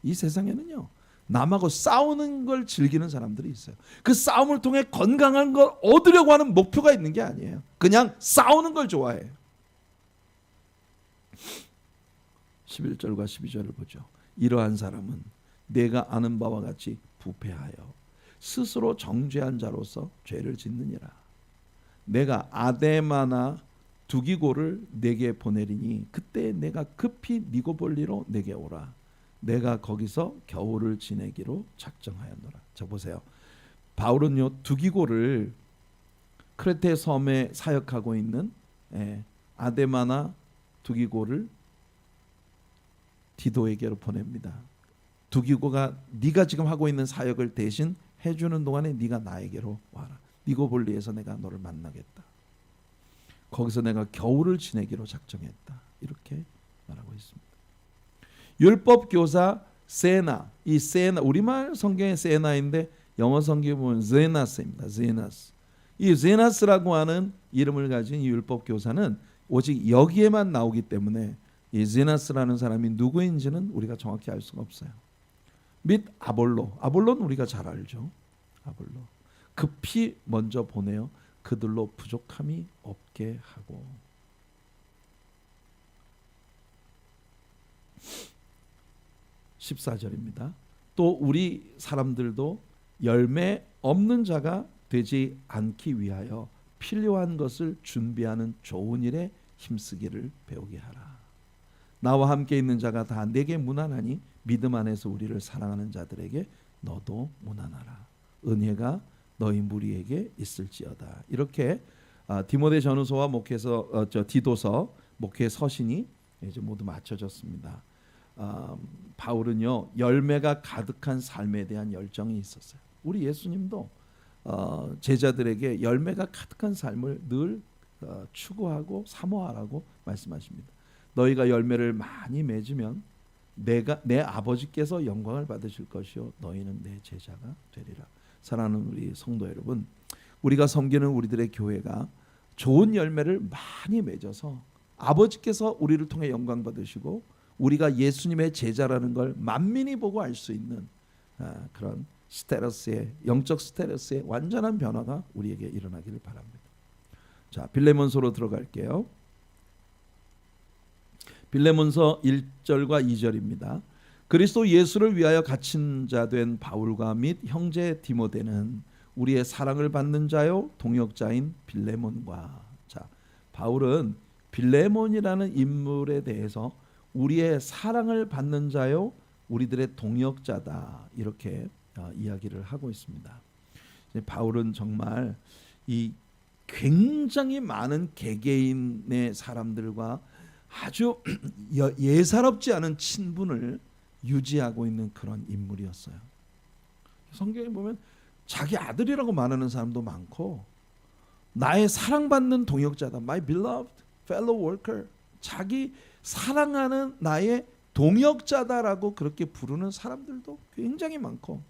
이 세상에는요, 남하고 싸우는 걸 즐기는 사람들이 있어요. 그 싸움을 통해 건강한 걸 얻으려고 하는 목표가 있는 게 아니에요. 그냥 싸우는 걸 좋아해요. 11절과 12절을 보죠. 이러한 사람은 내가 아는 바와 같이 부패하여 스스로 정죄한 자로서 죄를 짓느니라. 내가 아데마나 두기고를 내게 보내리니 그때 내가 급히 니고볼리로 내게 오라. 내가 거기서 겨울을 지내기로 작정하였노라. 자 보세요. 바울은요 두기고를 크레테 섬에 사역하고 있는 아데마나 두기고를 디도에게로 보냅니다. 두기고가 네가 지금 하고 있는 사역을 대신 해주는 동안에 네가 나에게로 와라. 니고볼리에서 내가 너를 만나겠다. 거기서 내가 겨울을 지내기로 작정했다. 이렇게 말하고 있습니다. 율법 교사 세나, 이 세나 우리말 성경에 세나인데 영어 성경에 보면 제나스입니다. 제나스. 이 제나스라고 하는 이름을 가진 이 율법 교사는 오직 여기에만 나오기 때문에 이 제나스라는 사람이 누구인지는 우리가 정확히 알 수가 없어요. 및 아볼로는 우리가 잘 알죠. 아볼로. 급히 먼저 보내어 그들로 부족함이 없게 하고. 14절입니다. 또 우리 사람들도 열매 없는 자가 되지 않기 위하여 필요한 것을 준비하는 좋은 일에 힘쓰기를 배우게 하라. 나와 함께 있는 자가 다 내게 무난하니 믿음 안에서 우리를 사랑하는 자들에게 너도 무난하라. 은혜가 너희 무리에게 있을지어다. 이렇게 디모데 전후서와 목회서 디도서 목회 서신이 이제 모두 마쳐졌습니다. 바울은요 열매가 가득한 삶에 대한 열정이 있었어요. 우리 예수님도 제자들에게 열매가 가득한 삶을 늘 추구하고 사모하라고 말씀하십니다. 너희가 열매를 많이 맺으면 내 아버지께서 영광을 받으실 것이요 너희는 내 제자가 되리라. 사랑하는 우리 성도 여러분, 우리가 섬기는 우리들의 교회가 좋은 열매를 많이 맺어서 아버지께서 우리를 통해 영광 받으시고 우리가 예수님의 제자라는 걸 만민이 보고 알 수 있는 그런 스테러스의 영적 스테러스의 완전한 변화가 우리에게 일어나기를 바랍니다. 자, 빌레몬서로 들어갈게요. 빌레몬서 1절과 2절입니다. 그리스도 예수를 위하여 갇힌 자 된 바울과 및 형제 디모데는 우리의 사랑을 받는 자요 동역자인 빌레몬과. 자, 바울은 빌레몬이라는 인물에 대해서 우리의 사랑을 받는 자요 우리들의 동역자다 이렇게 이야기를 하고 있습니다. 바울은 정말 이 굉장히 많은 개개인의 사람들과 아주 예사롭지 않은 친분을 유지하고 있는 그런 인물이었어요. 성경에 보면 자기 아들이라고 말하는 사람도 많고 나의 사랑받는 동역자다. My beloved fellow worker. 자기 사랑하는 나의 동역자다라고 그렇게 부르는 사람들도 굉장히 많고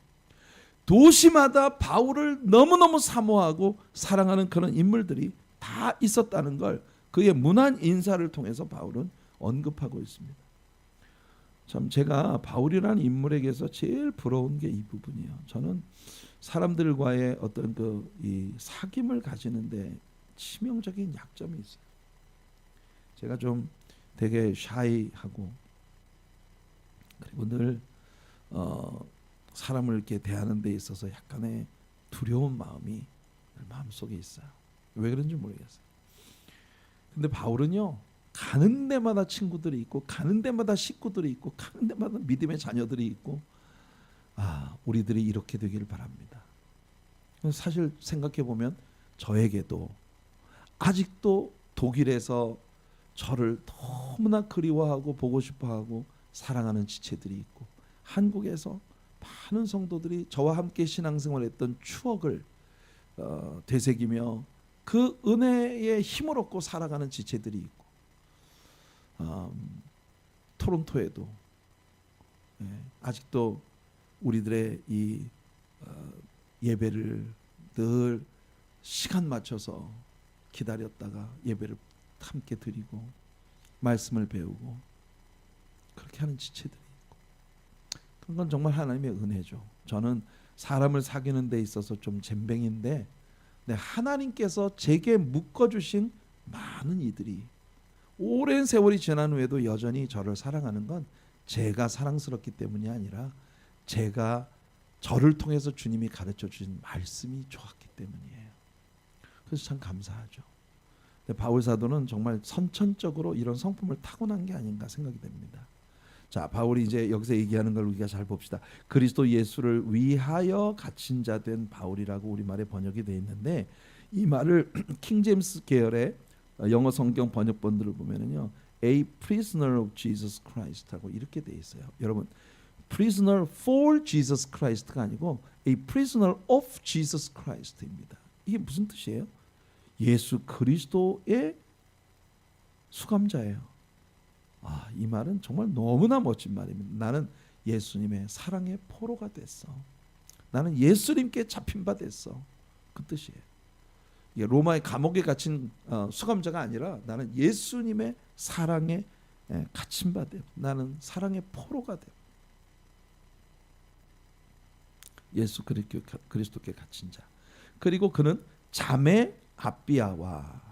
도시마다 바울을 너무너무 사모하고 사랑하는 그런 인물들이 다 있었다는 걸 그의 문안 인사를 통해서 바울은 언급하고 있습니다. 참 제가 바울이라는 인물에게서 제일 부러운 게 이 부분이에요. 저는 사람들과의 어떤 이 사귐을 가지는데 치명적인 약점이 있어요. 제가 좀 되게 샤이하고 그리고 늘 사람을 이렇게 대하는 데 있어서 약간의 두려운 마음이 마음속에 있어요. 왜 그런지 모르겠어요. 근데 바울은요 가는 데마다 친구들이 있고 가는 데마다 식구들이 있고 가는 데마다 믿음의 자녀들이 있고 우리들이 이렇게 되기를 바랍니다. 사실 생각해 보면 저에게도 아직도 독일에서 저를 너무나 그리워하고 보고 싶어하고 사랑하는 지체들이 있고, 한국에서 많은 성도들이 저와 함께 신앙생활했던 추억을 되새기며 그 은혜의 힘을 얻고 살아가는 지체들이 있고, 토론토에도 아직도 우리들의 이 예배를 늘 시간 맞춰서 기다렸다가 예배를 함께 드리고 말씀을 배우고 그렇게 하는 지체들이 있고, 그런 건 정말 하나님의 은혜죠. 저는 사람을 사귀는 데 있어서 좀 젬병인데, 하나님께서 제게 묶어주신 많은 이들이 오랜 세월이 지난 후에도 여전히 저를 사랑하는 건 제가 사랑스럽기 때문이 아니라 제가 저를 통해서 주님이 가르쳐 주신 말씀이 좋았기 때문이에요. 그래서 참 감사하죠. 바울 사도는 정말 선천적으로 이런 성품을 타고난 게 아닌가 생각이 됩니다. 자, 바울이 이제 여기서 얘기하는 걸 우리가 잘 봅시다. 그리스도 예수를 위하여 갇힌 자 된 바울이라고 우리말에 번역이 되어 있는데, 이 말을 킹제임스 계열의 영어 성경 번역본들을 보면은요, A prisoner of Jesus Christ하고 이렇게 되어 있어요. 여러분, prisoner for Jesus Christ가 아니고 A prisoner of Jesus Christ입니다. 이게 무슨 뜻이에요? 예수 그리스도의 수감자예요. 이 말은 정말 너무나 멋진 말입니다. 나는 예수님의 사랑의 포로가 됐어. 나는 예수님께 잡힌 바 됐어. 그 뜻이에요. 이게 로마의 감옥에 갇힌 수감자가 아니라 나는 예수님의 사랑에 갇힌 바 돼. 나는 사랑의 포로가 돼. 예수 그리스도께 갇힌 자. 그리고 그는 자매 아비아와,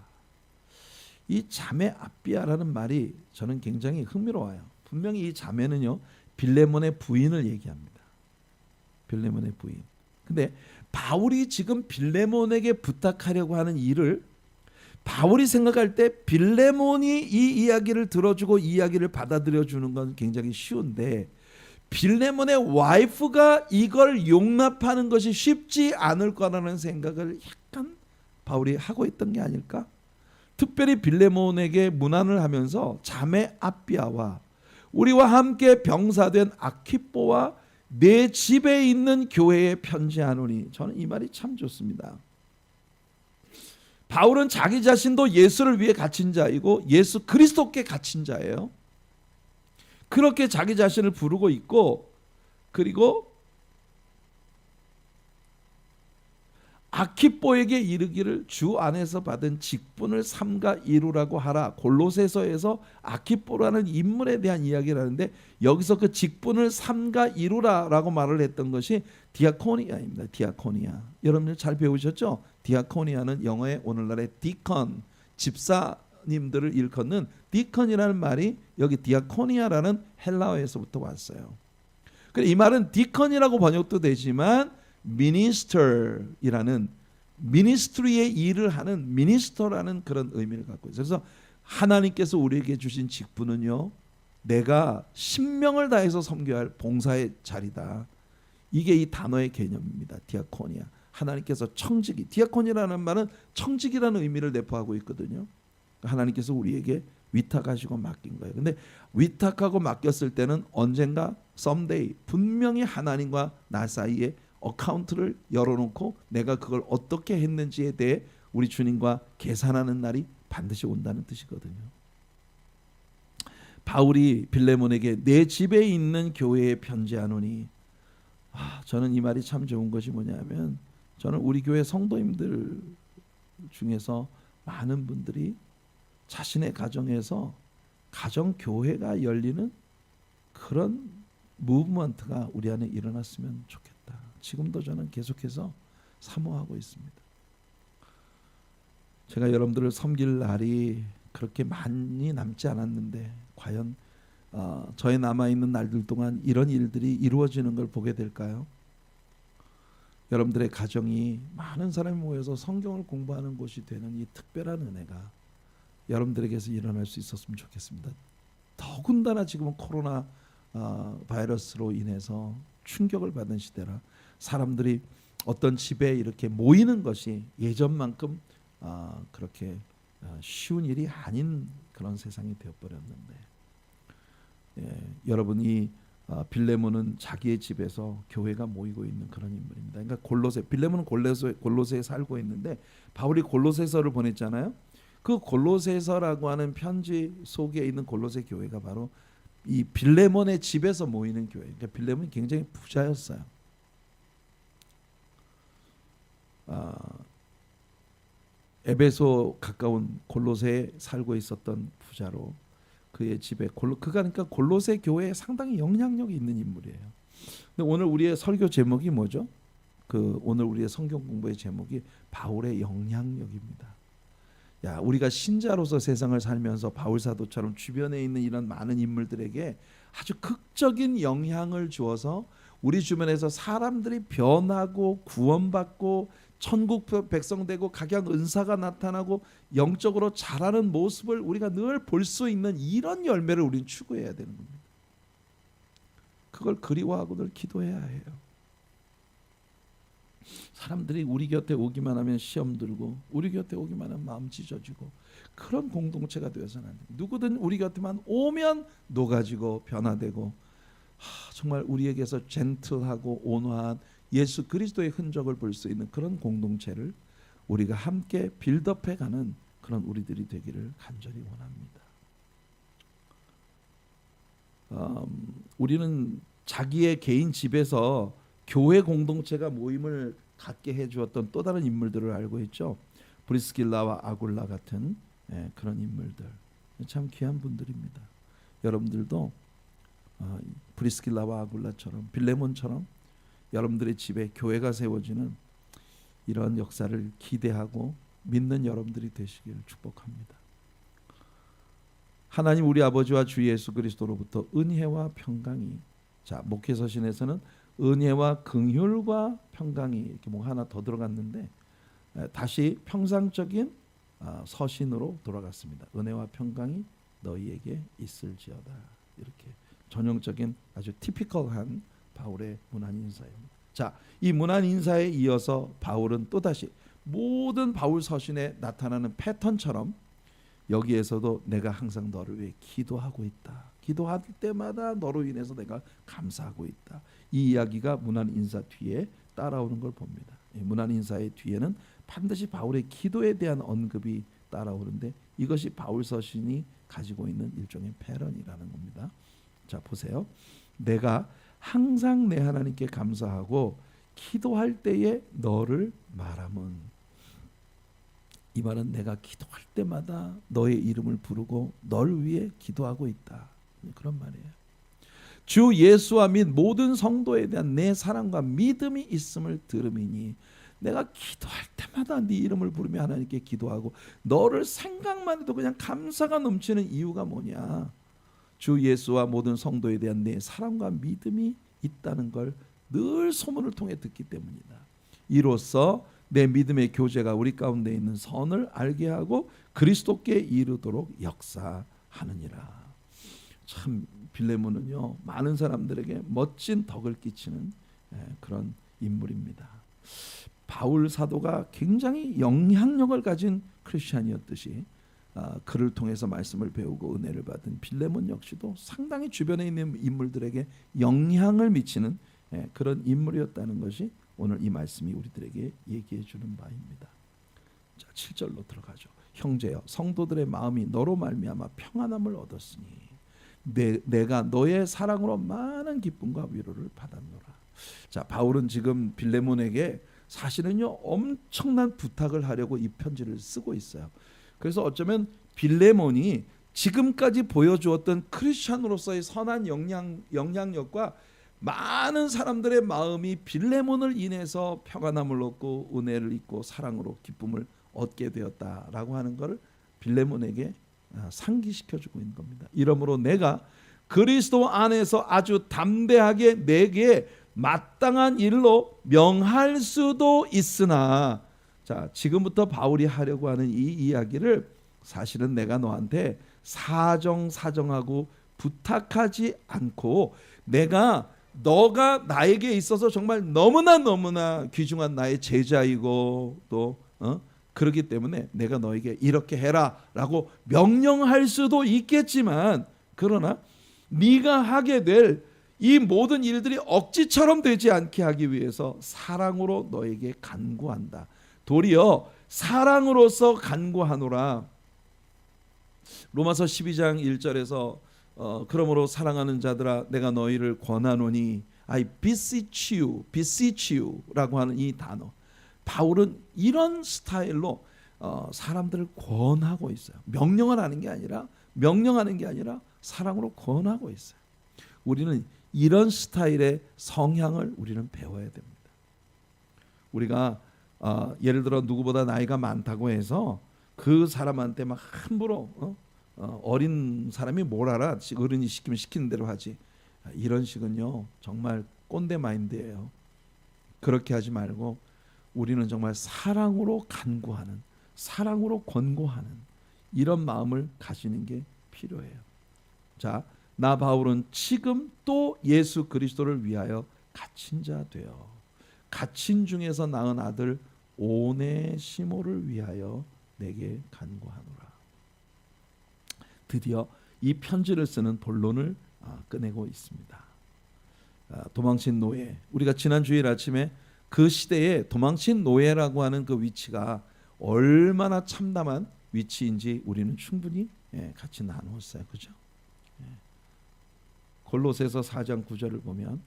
이 자매 아비아라는 말이 저는 굉장히 흥미로워요. 분명히 이 자매는요, 빌레몬의 부인을 얘기합니다. 빌레몬의 부인. 근데 바울이 지금 빌레몬에게 부탁하려고 하는 일을 바울이 생각할 때 빌레몬이 이 이야기를 들어주고 이 이야기를 받아들여 주는 건 굉장히 쉬운데, 빌레몬의 와이프가 이걸 용납하는 것이 쉽지 않을 거라는 생각을 약간 바울이 하고 있던 게 아닐까? 특별히 빌레몬에게 문안을 하면서 자매 아비아와 우리와 함께 병사된 아키뽀와 내 집에 있는 교회에 편지하노니, 저는 이 말이 참 좋습니다. 바울은 자기 자신도 예수를 위해 갇힌 자이고 예수 그리스도께 갇힌 자예요. 그렇게 자기 자신을 부르고 있고, 그리고 아키뽀에게 이르기를 주 안에서 받은 직분을 삼가 이루라고 하라. 골로새서에서 아키뽀라는 인물에 대한 이야기를 하는데, 여기서 그 직분을 삼가 이루라라고 말을 했던 것이 디아코니아입니다. 디아코니아. 여러분들 잘 배우셨죠? 디아코니아는 영어의 오늘날의 디컨, 집사님들을 일컫는 디컨이라는 말이 여기 디아코니아라는 헬라어에서부터 왔어요. 그래서 이 말은 디컨이라고 번역도 되지만 미니스터이라는, 미니스트리의 일을 하는 미니스터라는 그런 의미를 갖고 있어요. 그래서 하나님께서 우리에게 주신 직분은요, 내가 신명을 다해서 섬겨야 할 봉사의 자리다. 이게 이 단어의 개념입니다. 디아코니아. 하나님께서 청지기, 디아코니라는 말은 청지기라는 의미를 내포하고 있거든요. 하나님께서 우리에게 위탁하시고 맡긴 거예요. 근데 위탁하고 맡겼을 때는 언젠가 someday 분명히 하나님과 나 사이에 어카운트를 열어놓고 내가 그걸 어떻게 했는지에 대해 우리 주님과 계산하는 날이 반드시 온다는 뜻이거든요. 바울이 빌레몬에게 내 집에 있는 교회에 편지하노니, 저는 이 말이 참 좋은 것이 뭐냐면, 저는 우리 교회 성도님들 중에서 많은 분들이 자신의 가정에서 가정교회가 열리는 그런 무브먼트가 우리 안에 일어났으면 좋겠다. 지금도 저는 계속해서 사모하고 있습니다. 제가 여러분들을 섬길 날이 그렇게 많이 남지 않았는데, 과연 저의 남아있는 날들 동안 이런 일들이 이루어지는 걸 보게 될까요? 여러분들의 가정이 많은 사람이 모여서 성경을 공부하는 곳이 되는 이 특별한 은혜가 여러분들에게서 일어날 수 있었으면 좋겠습니다. 더군다나 지금은 코로나 바이러스로 인해서 충격을 받은 시대라 사람들이 어떤 집에 이렇게 모이는 것이 예전만큼 그렇게 쉬운 일이 아닌 그런 세상이 되어버렸는데, 여러분이 빌레몬은 자기의 집에서 교회가 모이고 있는 그런 인물입니다. 그러니까 빌레몬은 골로새에 살고 있는데 바울이 골로새서를 보냈잖아요. 그 골로새서라고 하는 편지 속에 있는 골로새 교회가 바로 이 빌레몬의 집에서 모이는 교회. 그러니까 빌레몬이 굉장히 부자였어요. 에베소 가까운 골로새에 살고 있었던 부자로 그의 집에 그가 그러니까 골로새 교회에 상당히 영향력이 있는 인물이에요. 근데 오늘 우리의 설교 제목이 뭐죠? 오늘 우리의 성경 공부의 제목이 바울의 영향력입니다. 우리가 신자로서 세상을 살면서 바울 사도처럼 주변에 있는 이런 많은 인물들에게 아주 극적인 영향을 주어서 우리 주변에서 사람들이 변하고 구원받고 천국 백성되고 각양 은사가 나타나고 영적으로 자라는 모습을 우리가 늘 볼 수 있는 이런 열매를 우리는 추구해야 되는 겁니다. 그걸 그리워하고 늘 기도해야 해요. 사람들이 우리 곁에 오기만 하면 시험 들고 우리 곁에 오기만 하면 마음 찢어지고 그런 공동체가 되어서는 안 돼요. 누구든 우리 곁에만 오면 녹아지고 변화되고 정말 우리에게서 젠틀하고 온화한 예수 그리스도의 흔적을 볼 수 있는 그런 공동체를 우리가 함께 빌드업해가는 그런 우리들이 되기를 간절히 원합니다. 우리는 자기의 개인 집에서 교회 공동체가 모임을 갖게 해주었던 또 다른 인물들을 알고 있죠. 브리스길라와 아굴라 같은 그런 인물들, 참 귀한 분들입니다. 여러분들도 브리스길라와 아굴라처럼 빌레몬처럼 여러분들의 집에 교회가 세워지는 이런 역사를 기대하고 믿는 여러분들이 되시기를 축복합니다. 하나님 우리 아버지와 주 예수 그리스도로부터 은혜와 평강이, 목회서신에서는 은혜와 긍휼과 평강이 이렇게 뭐 하나 더 들어갔는데 다시 평상적인 서신으로 돌아갔습니다. 은혜와 평강이 너희에게 있을지어다. 이렇게 전형적인 아주 티피컬한 바울의 문안 인사입니다. 이 문안 인사에 이어서 바울은 또다시 모든 바울 서신에 나타나는 패턴처럼 여기에서도 내가 항상 너를 위해 기도하고 있다. 기도할 때마다 너로 인해서 내가 감사하고 있다. 이 이야기가 문안 인사 뒤에 따라오는 걸 봅니다. 문안 인사의 뒤에는 반드시 바울의 기도에 대한 언급이 따라오는데 이것이 바울 서신이 가지고 있는 일종의 패런이라는 겁니다. 보세요. 내가 항상 내 하나님께 감사하고 기도할 때에 너를 말함은, 이 말은 내가 기도할 때마다 너의 이름을 부르고 너를 위해 기도하고 있다. 그런 말이에요. 주 예수와 및 모든 성도에 대한 내 사랑과 믿음이 있음을 들음이니, 내가 기도할 때마다 네 이름을 부르며 하나님께 기도하고 너를 생각만 해도 그냥 감사가 넘치는 이유가 뭐냐? 주 예수와 모든 성도에 대한 내 사랑과 믿음이 있다는 걸 늘 소문을 통해 듣기 때문이다. 이로써 내 믿음의 교제가 우리 가운데 있는 선을 알게 하고 그리스도께 이르도록 역사하느니라. 참 빌레몬은요, 많은 사람들에게 멋진 덕을 끼치는 그런 인물입니다. 바울 사도가 굉장히 영향력을 가진 크리스찬이었듯이 그를 통해서 말씀을 배우고 은혜를 받은 빌레몬 역시도 상당히 주변에 있는 인물들에게 영향을 미치는 그런 인물이었다는 것이 오늘 이 말씀이 우리들에게 얘기해 주는 바입니다. 7절로 들어가죠. 형제여, 성도들의 마음이 너로 말미암아 평안함을 얻었으니 내가 너의 사랑으로 많은 기쁨과 위로를 받았노라. 바울은 지금 빌레몬에게 사실은요 엄청난 부탁을 하려고 이 편지를 쓰고 있어요. 그래서 어쩌면 빌레몬이 지금까지 보여주었던 크리스찬으로서의 선한 영향력과 많은 사람들의 마음이 빌레몬을 인해서 평안함을 얻고 은혜를 잊고 사랑으로 기쁨을 얻게 되었다라고 하는 것을 빌레몬에게 상기시켜주고 있는 겁니다. 이러므로 내가 그리스도 안에서 아주 담대하게 내게 마땅한 일로 명할 수도 있으나, 지금부터 바울이 하려고 하는 이 이야기를 사실은 내가 너한테 사정하고 부탁하지 않고 내가 너가 나에게 있어서 정말 너무나 귀중한 나의 제자이고 또 그렇기 때문에 내가 너에게 이렇게 해라라고 명령할 수도 있겠지만, 그러나 네가 하게 될 이 모든 일들이 억지처럼 되지 않게 하기 위해서 사랑으로 너에게 간구한다. 도리어 사랑으로서 간구하노라. 로마서 12장 1절에서 그러므로 사랑하는 자들아 내가 너희를 권하노니 I beseech you라고 하는 이 단어, 바울은 이런 스타일로 사람들을 권하고 있어요. 명령을 하는 게 아니라 사랑으로 권하고 있어요. 우리는 이런 스타일의 성향을 우리는 배워야 됩니다. 우리가 예를 들어 누구보다 나이가 많다고 해서 그 사람한테 막 함부로 어린 사람이 뭘 알아, 어른이 시키면 시키는 대로 하지, 이런 식은요 정말 꼰대 마인드예요. 그렇게 하지 말고 우리는 정말 사랑으로 간구하는, 사랑으로 권고하는 이런 마음을 가지는 게 필요해요. 자, 나 바울은 지금 또 예수 그리스도를 위하여 갇힌 자 되어 갇힌 중에서 낳은 아들 오네시모를 위하여 내게 간구하노라. 드디어 이 편지를 쓰는 본론을 꺼내고 있습니다. 도망친 노예, 우리가 지난 주일 아침에 그 시대에 도망친 노예라고 하는 그 위치가 얼마나 참담한 위치인지 우리는 충분히 같이 나누었어요. 그죠? 골로새서 4장 9절을 보면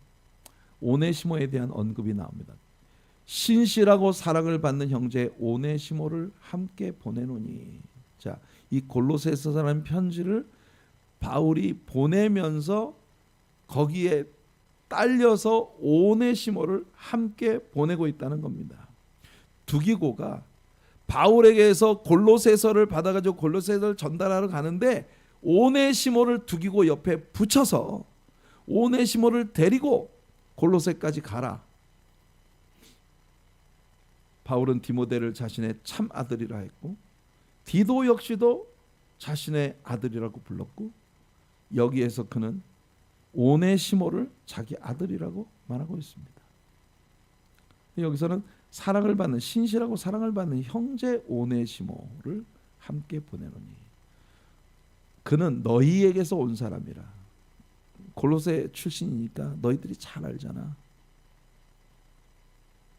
오네시모에 대한 언급이 나옵니다. 신실하고 사랑을 받는 형제 오네시모를 함께 보내노니. 자, 이 골로새서라는 편지를 바울이 보내면서 거기에 딸려서 오네시모를 함께 보내고 있다는 겁니다. 두기고가 바울에게서 골로새서를 받아가지고 골로새서를 전달하러 가는데 오네시모를 두기고 옆에 붙여서 오네시모를 데리고 골로새까지 가라. 바울은 디모데를 자신의 참 아들이라 했고 디도 역시도 자신의 아들이라고 불렀고 여기에서 그는 오네시모를 자기 아들이라고 말하고 있습니다. 여기서는 사랑을 받는, 신실하고 사랑을 받는 형제 오네시모를 함께 보내노니 그는 너희에게서 온 사람이라. 골로새 출신이니까 너희들이 잘 알잖아.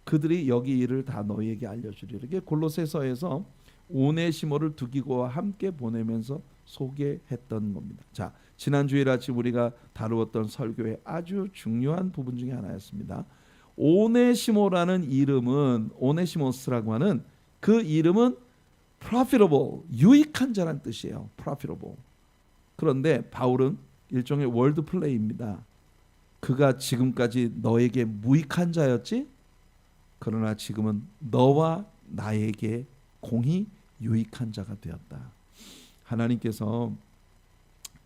그들이 여기 일을 다 너희에게 알려주리라. 이렇게 골로새서에서 오네시모를 두기고와 함께 보내면서 소개했던 겁니다. 자, 지난 주일 아침 우리가 다루었던 설교의 아주 중요한 부분 중에 하나였습니다. 오네시모라는 이름은, 오네시모스라고 하는 그 이름은 profitable, 유익한 자란 뜻이에요. profitable. 그런데 바울은 일종의 월드 플레이입니다. 그가 지금까지 너에게 무익한 자였지? 그러나 지금은 너와 나에게 공히 유익한 자가 되었다. 하나님께서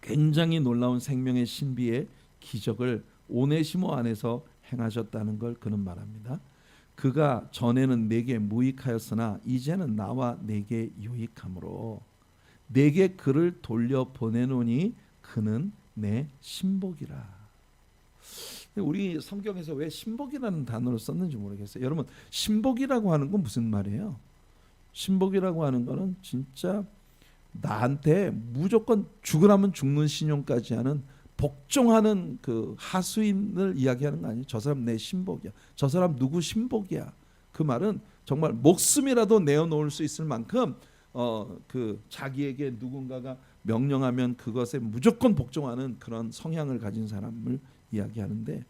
굉장히 놀라운 생명의 신비의 기적을 오네시모 안에서 행하셨다는 걸 그는 말합니다. 그가 전에는 내게 무익하였으나 이제는 나와 내게 유익함으로 내게 그를 돌려보내노니 그는 내 신복이라. 우리 성경에서 왜 신복이라는 단어를 썼는지 모르겠어요. 여러분, 신복이라고 하는 건 무슨 말이에요? 신복이라고 하는 거는 진짜 나한테 무조건 죽으라면 죽는 신용까지 하는 복종하는 그 하수인을 이야기하는 거 아니에요? 저 사람 내 신복이야. 저 사람 누구 신복이야. 그 말은 정말 목숨이라도 내어놓을 수 있을 만큼 그 자기에게 누군가가 명령하면 그것에 무조건 복종하는 그런 성향을 가진 사람을 이야기하는데,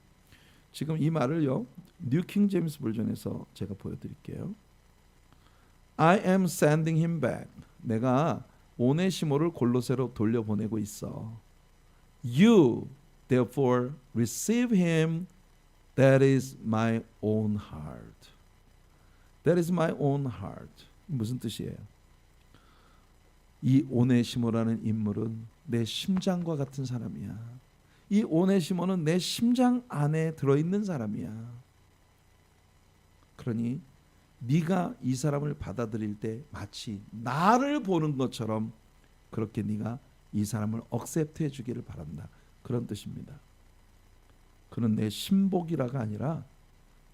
지금 이 말을요 뉴 킹 제임스 버전에서 제가 보여드릴게요. I am sending him back. 내가 오네시모를 골로새로 돌려보내고 있어. You therefore receive him. That is my own heart. That is my own heart. 무슨 뜻이에요? 이 오네시모라는 인물은 내 심장과 같은 사람이야. 이 오네시모는 내 심장 안에 들어있는 사람이야. 그러니 네가 이 사람을 받아들일 때 마치 나를 보는 것처럼 그렇게 네가 이 사람을 억셉트해 주기를 바란다. 그런 뜻입니다. 그는 내 신복이라가 아니라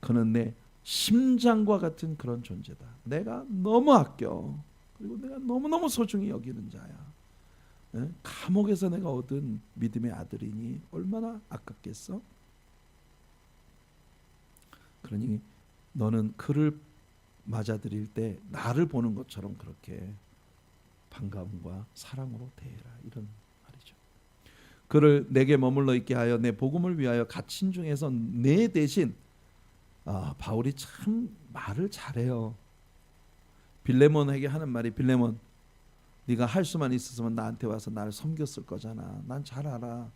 그는 내 심장과 같은 그런 존재다. 내가 너무 아껴. 그리고 내가 너무너무 소중히 여기는 자야. 감옥에서 내가 얻은 믿음의 아들이니 얼마나 아깝겠어? 그러니 너는 그를 맞아들일 때 나를 보는 것처럼 그렇게 반가움과 사랑으로 대해라. 이런 말이죠. 그를 내게 머물러 있게 하여 내 복음을 위하여 갇힌 중에서 내 대신 바울이 참 말을 잘해요. 빌레몬에게 하는 말이 빌레몬 네가 할 수만 있었으면 나한테 와서 나를 섬겼을 거잖아. 난 잘 알아.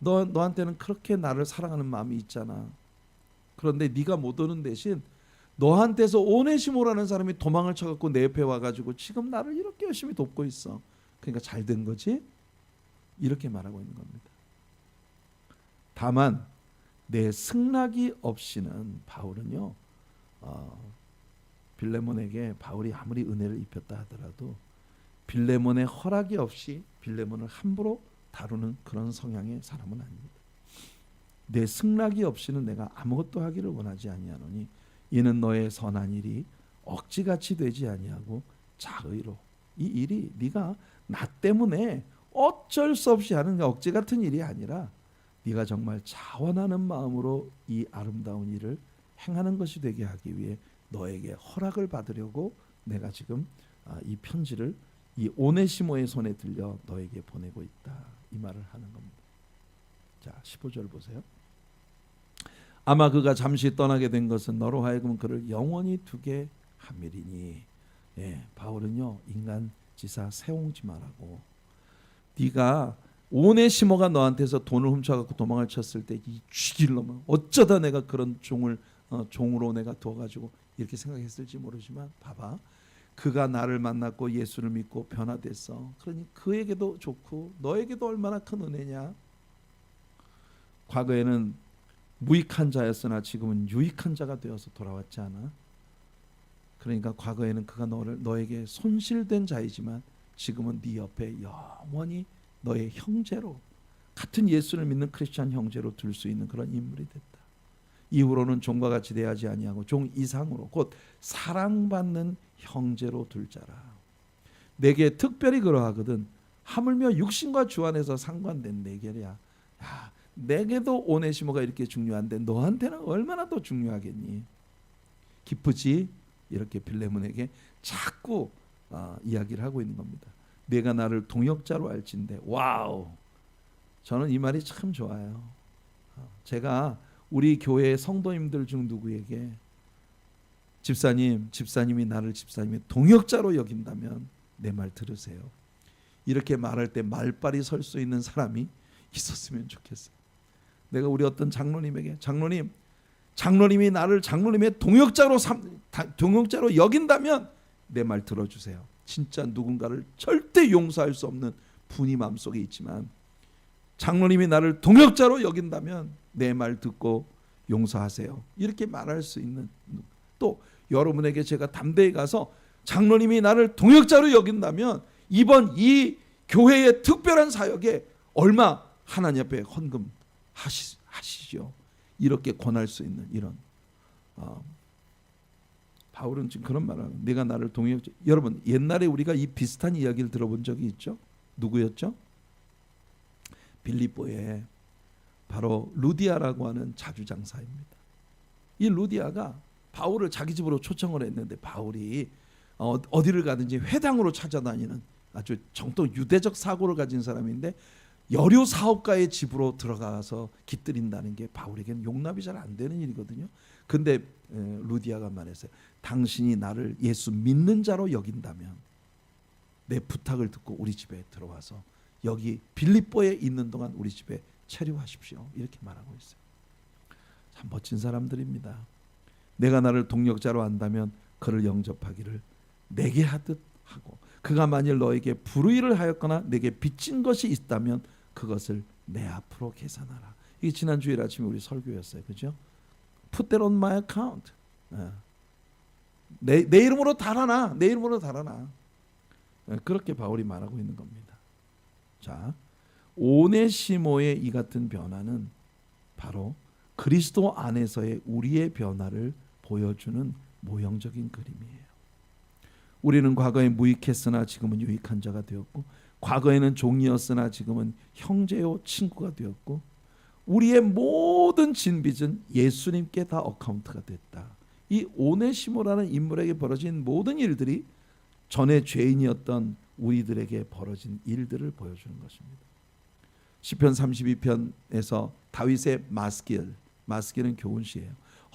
너한테는 그렇게 나를 사랑하는 마음이 있잖아. 그런데 네가 못 오는 대신 너한테서 오네시모라는 사람이 도망을 쳐갖고 내 옆에 와가지고 지금 나를 이렇게 열심히 돕고 있어. 그러니까 잘 된 거지? 이렇게 말하고 있는 겁니다. 다만 내 승낙이 없이는 바울은요 빌레몬에게 바울이 아무리 은혜를 입혔다 하더라도 빌레몬의 허락이 없이 빌레몬을 함부로 다루는 그런 성향의 사람은 아닙니다. 내 승낙이 없이는 내가 아무것도 하기를 원하지 아니하노니 이는 너의 선한 일이 억지같이 되지 아니하고 자의로. 이 일이 네가 나 때문에 어쩔 수 없이 하는 억지 같은 일이 아니라 네가 정말 자원하는 마음으로 이 아름다운 일을 행하는 것이 되게 하기 위해 너에게 허락을 받으려고 내가 지금 이 편지를 이 오네시모의 손에 들려 너에게 보내고 있다. 이 말을 하는 겁니다. 자, 15절 보세요. 아마 그가 잠시 떠나게 된 것은 너로 하여금 그를 영원히 두게 함이리니. 바울은요 인간 지사 세옹지 말라고. 네가 오네시모가 너한테서 돈을 훔쳐갖고 도망을 쳤을 때 이 쥐길 놈은 어쩌다 내가 그런 종으로 내가 두어가지고 이렇게 생각했을지 모르지만 봐봐. 그가 나를 만났고 예수를 믿고 변화됐어. 그러니 그에게도 좋고 너에게도 얼마나 큰 은혜냐. 과거에는 무익한 자였으나 지금은 유익한 자가 되어서 돌아왔지 않아? 그러니까 과거에는 그가 너에게 손실된 자이지만 지금은 네 옆에 영원히 너의 형제로 같은 예수를 믿는 크리스찬 형제로 둘 수 있는 그런 인물이 됐다. 이후로는 종과 같이 대하지 아니하고 종 이상으로 곧 사랑받는 형제로 둘 자라. 내게 특별히 그러하거든. 하물며 육신과 주 안에서 상관된 내게야. 내게도 오네시모가 이렇게 중요한데 너한테는 얼마나 더 중요하겠니? 기쁘지? 이렇게 빌레몬에게 자꾸 이야기를 하고 있는 겁니다. 내가 나를 동역자로 알진대. 와우. 저는 이 말이 참 좋아요. 제가 우리 교회 성도님들 중 누구에게 집사님이 나를 집사님의 동역자로 여긴다면 내 말 들으세요. 이렇게 말할 때 말빨이 설 수 있는 사람이 있었으면 좋겠어요. 내가 우리 어떤 장로님에게 장로님이 나를 장로님의 동역자로 여긴다면 내 말 들어주세요. 진짜 누군가를 절대 용서할 수 없는 분이 마음속에 있지만 장로님이 나를 동역자로 여긴다면 내 말 듣고 용서하세요. 이렇게 말할 수 있는. 또 여러분에게 제가 담대히 가서 장로님이 나를 동역자로 여긴다면 이번 이 교회의 특별한 사역에 얼마 하나님 앞에 헌금하시죠. 이렇게 권할 수 있는 이런. 바울은 지금 그런 말을 하는. 내가 나를 동역자. 여러분 옛날에 우리가 이 비슷한 이야기를 들어본 적이 있죠. 누구였죠? 빌립보에 바로 루디아라고 하는 자주장사입니다. 이 루디아가 바울을 자기 집으로 초청을 했는데 바울이 어디를 가든지 회당으로 찾아다니는 아주 정통 유대적 사고를 가진 사람인데 여료 사업가의 집으로 들어가서 깃들인다는 게 바울에게는 용납이 잘 안 되는 일이거든요. 근데 루디아가 말했어요. 당신이 나를 예수 믿는 자로 여긴다면 내 부탁을 듣고 우리 집에 들어와서 여기 빌립보에 있는 동안 우리 집에 체류하십시오. 이렇게 말하고 있어요. 참 멋진 사람들입니다. 내가 나를 동역자로 한다면 그를 영접하기를 내게 하듯 하고 그가 만일 너에게 불의를 하였거나 내게 빚진 것이 있다면 그것을 내 앞으로 계산하라. 이게 지난 주일 아침에 우리 설교였어요. 그죠? Put that on my account. 내 이름으로 달아놔. 내 이름으로 달아놔. 그렇게 바울이 말하고 있는 겁니다. 자, 오네시모의 이 같은 변화는 바로 그리스도 안에서의 우리의 변화를 보여주는 모형적인 그림이에요. 우리는 과거에 무익했으나 지금은 유익한 자가 되었고, 과거에는 종이었으나 지금은 형제요 친구가 되었고, 우리의 모든 진빚은 예수님께 다 어카운트가 됐다. 이 오네시모라는 인물에게 벌어진 모든 일들이 전에 죄인이었던 우리들에게 벌어진 일들을 보여주는 것입니다. 시편 32편에서 다윗의 마스길은 교훈시예요.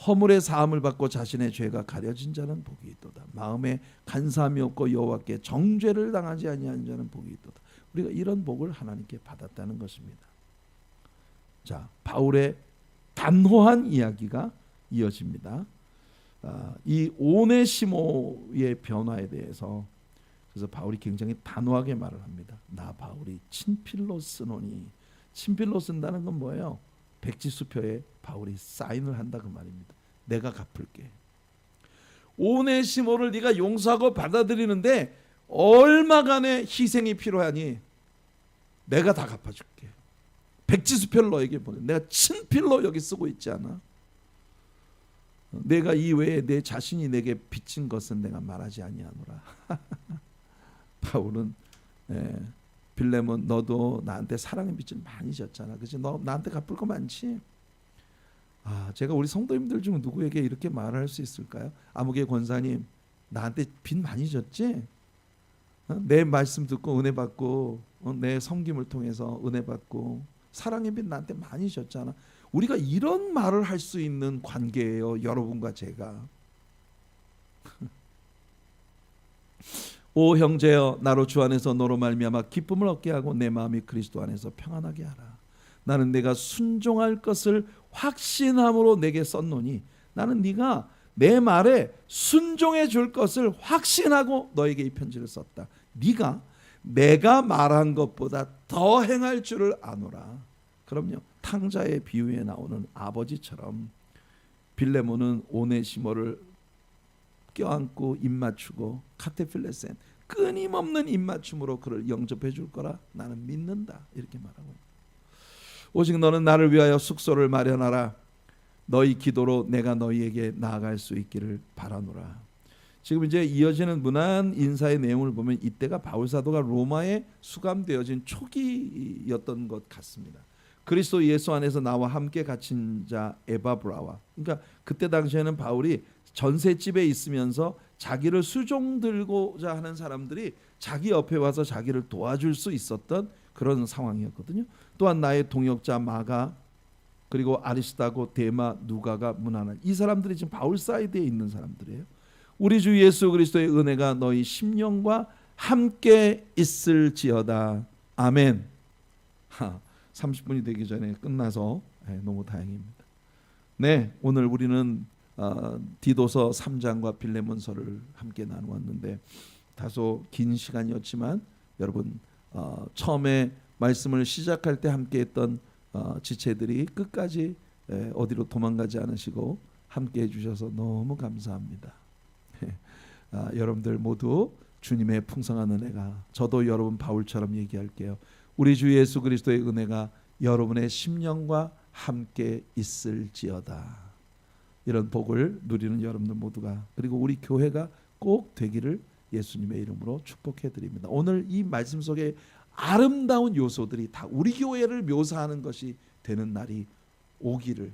허물의 사함을 받고 자신의 죄가 가려진 자는 복이 있도다. 마음에 간사함이 없고 여호와께 정죄를 당하지 아니한 자는 복이 있도다. 우리가 이런 복을 하나님께 받았다는 것입니다. 자, 바울의 단호한 이야기가 이어집니다. 이 오네시모의 변화에 대해서 그래서 바울이 굉장히 단호하게 말을 합니다. 나 바울이 친필로 쓰노니. 친필로 쓴다는 건 뭐예요? 백지수표에 바울이 사인을 한다 그 말입니다. 내가 갚을게. 오네시모를 네가 용서하고 받아들이는데 얼마간의 희생이 필요하니 내가 다 갚아줄게. 백지수표를 너에게 보내. 내가 친필로 여기 쓰고 있지 않아? 내가 이외에 내 자신이 내게 빚진 것은 내가 말하지 아니하노라. 바울은 빌레몬 너도 나한테 사랑의 빚을 많이 졌잖아. 그치? 너 나한테 갚을 거 많지? 제가 우리 성도님들 중 누구에게 이렇게 말할 수 있을까요? 아무개 권사님 나한테 빚 많이 졌지? 내 말씀 듣고 은혜 받고 내 섬김을 통해서 은혜 받고 사랑의 빚 나한테 많이 졌잖아. 우리가 이런 말을 할 수 있는 관계예요, 여러분과 제가. 오 형제여, 나로 주 안에서 너로 말미암아 기쁨을 얻게 하고 내 마음이 그리스도 안에서 평안하게 하라. 나는 내가 순종할 것을 확신함으로 내게 썼노니, 나는 네가 내 말에 순종해 줄 것을 확신하고 너에게 이 편지를 썼다. 네가 내가 말한 것보다 더 행할 줄을 아노라. 그럼요, 탕자의 비유에 나오는 아버지처럼 빌레몬은 오네시모를 껴안고 입맞추고 카테필레센 끊임없는 입맞춤으로 그를 영접해 줄 거라 나는 믿는다. 이렇게 말하고, 오직 너는 나를 위하여 숙소를 마련하라. 너희 기도로 내가 너희에게 나아갈 수 있기를 바라노라. 지금 이제 이어지는 문안 인사의 내용을 보면 이때가 바울 사도가 로마에 수감되어진 초기였던 것 같습니다. 그리스도 예수 안에서 나와 함께 갇힌 자 에바브라와, 그러니까 그때 당시에는 바울이 전셋집에 있으면서 자기를 수종 들고자 하는 사람들이 자기 옆에 와서 자기를 도와줄 수 있었던 그런 상황이었거든요. 또한 나의 동역자 마가, 그리고 아리스타고, 데마, 누가가 문안한 이 사람들이 지금 바울 사이드에 있는 사람들이에요. 우리 주 예수 그리스도의 은혜가 너희 심령과 함께 있을지어다. 아멘. 30분이 되기 전에 끝나서 너무 다행입니다. 네, 오늘 우리는 디도서 3장과 빌레몬서를 함께 나누었는데 다소 긴 시간이었지만 여러분 처음에 말씀을 시작할 때 함께했던 지체들이 끝까지 어디로 도망가지 않으시고 함께해 주셔서 너무 감사합니다. 여러분들 모두 주님의 풍성한 은혜가, 저도 여러분 바울처럼 얘기할게요. 우리 주 예수 그리스도의 은혜가 여러분의 심령과 함께 있을지어다. 이런 복을 누리는 여러분들 모두가, 그리고 우리 교회가 꼭 되기를 예수님의 이름으로 축복해 드립니다. 오늘 이 말씀 속에 아름다운 요소들이 다 우리 교회를 묘사하는 것이 되는 날이 오기를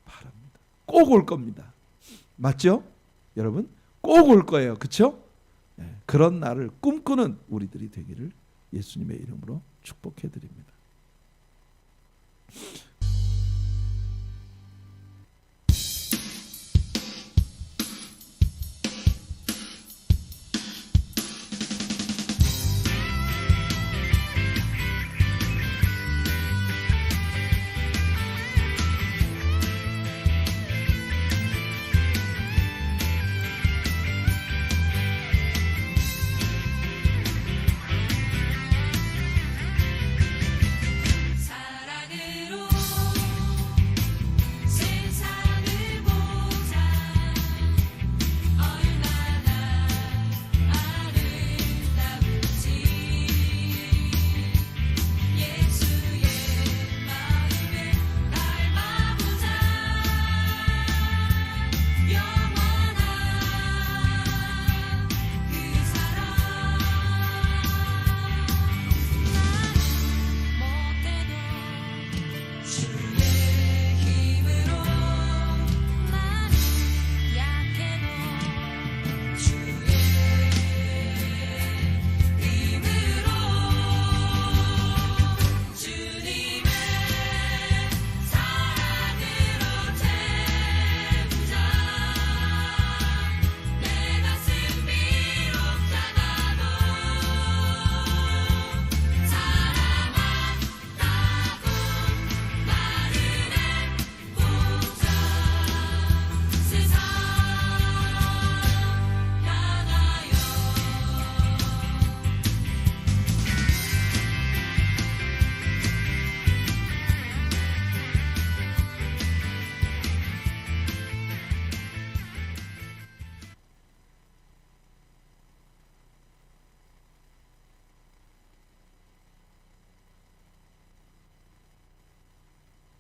바랍니다. 꼭 올 겁니다. 맞죠? 여러분 꼭 올 거예요. 그렇죠? 그런 날을 꿈꾸는 우리들이 되기를 예수님의 이름으로 축복해 드립니다.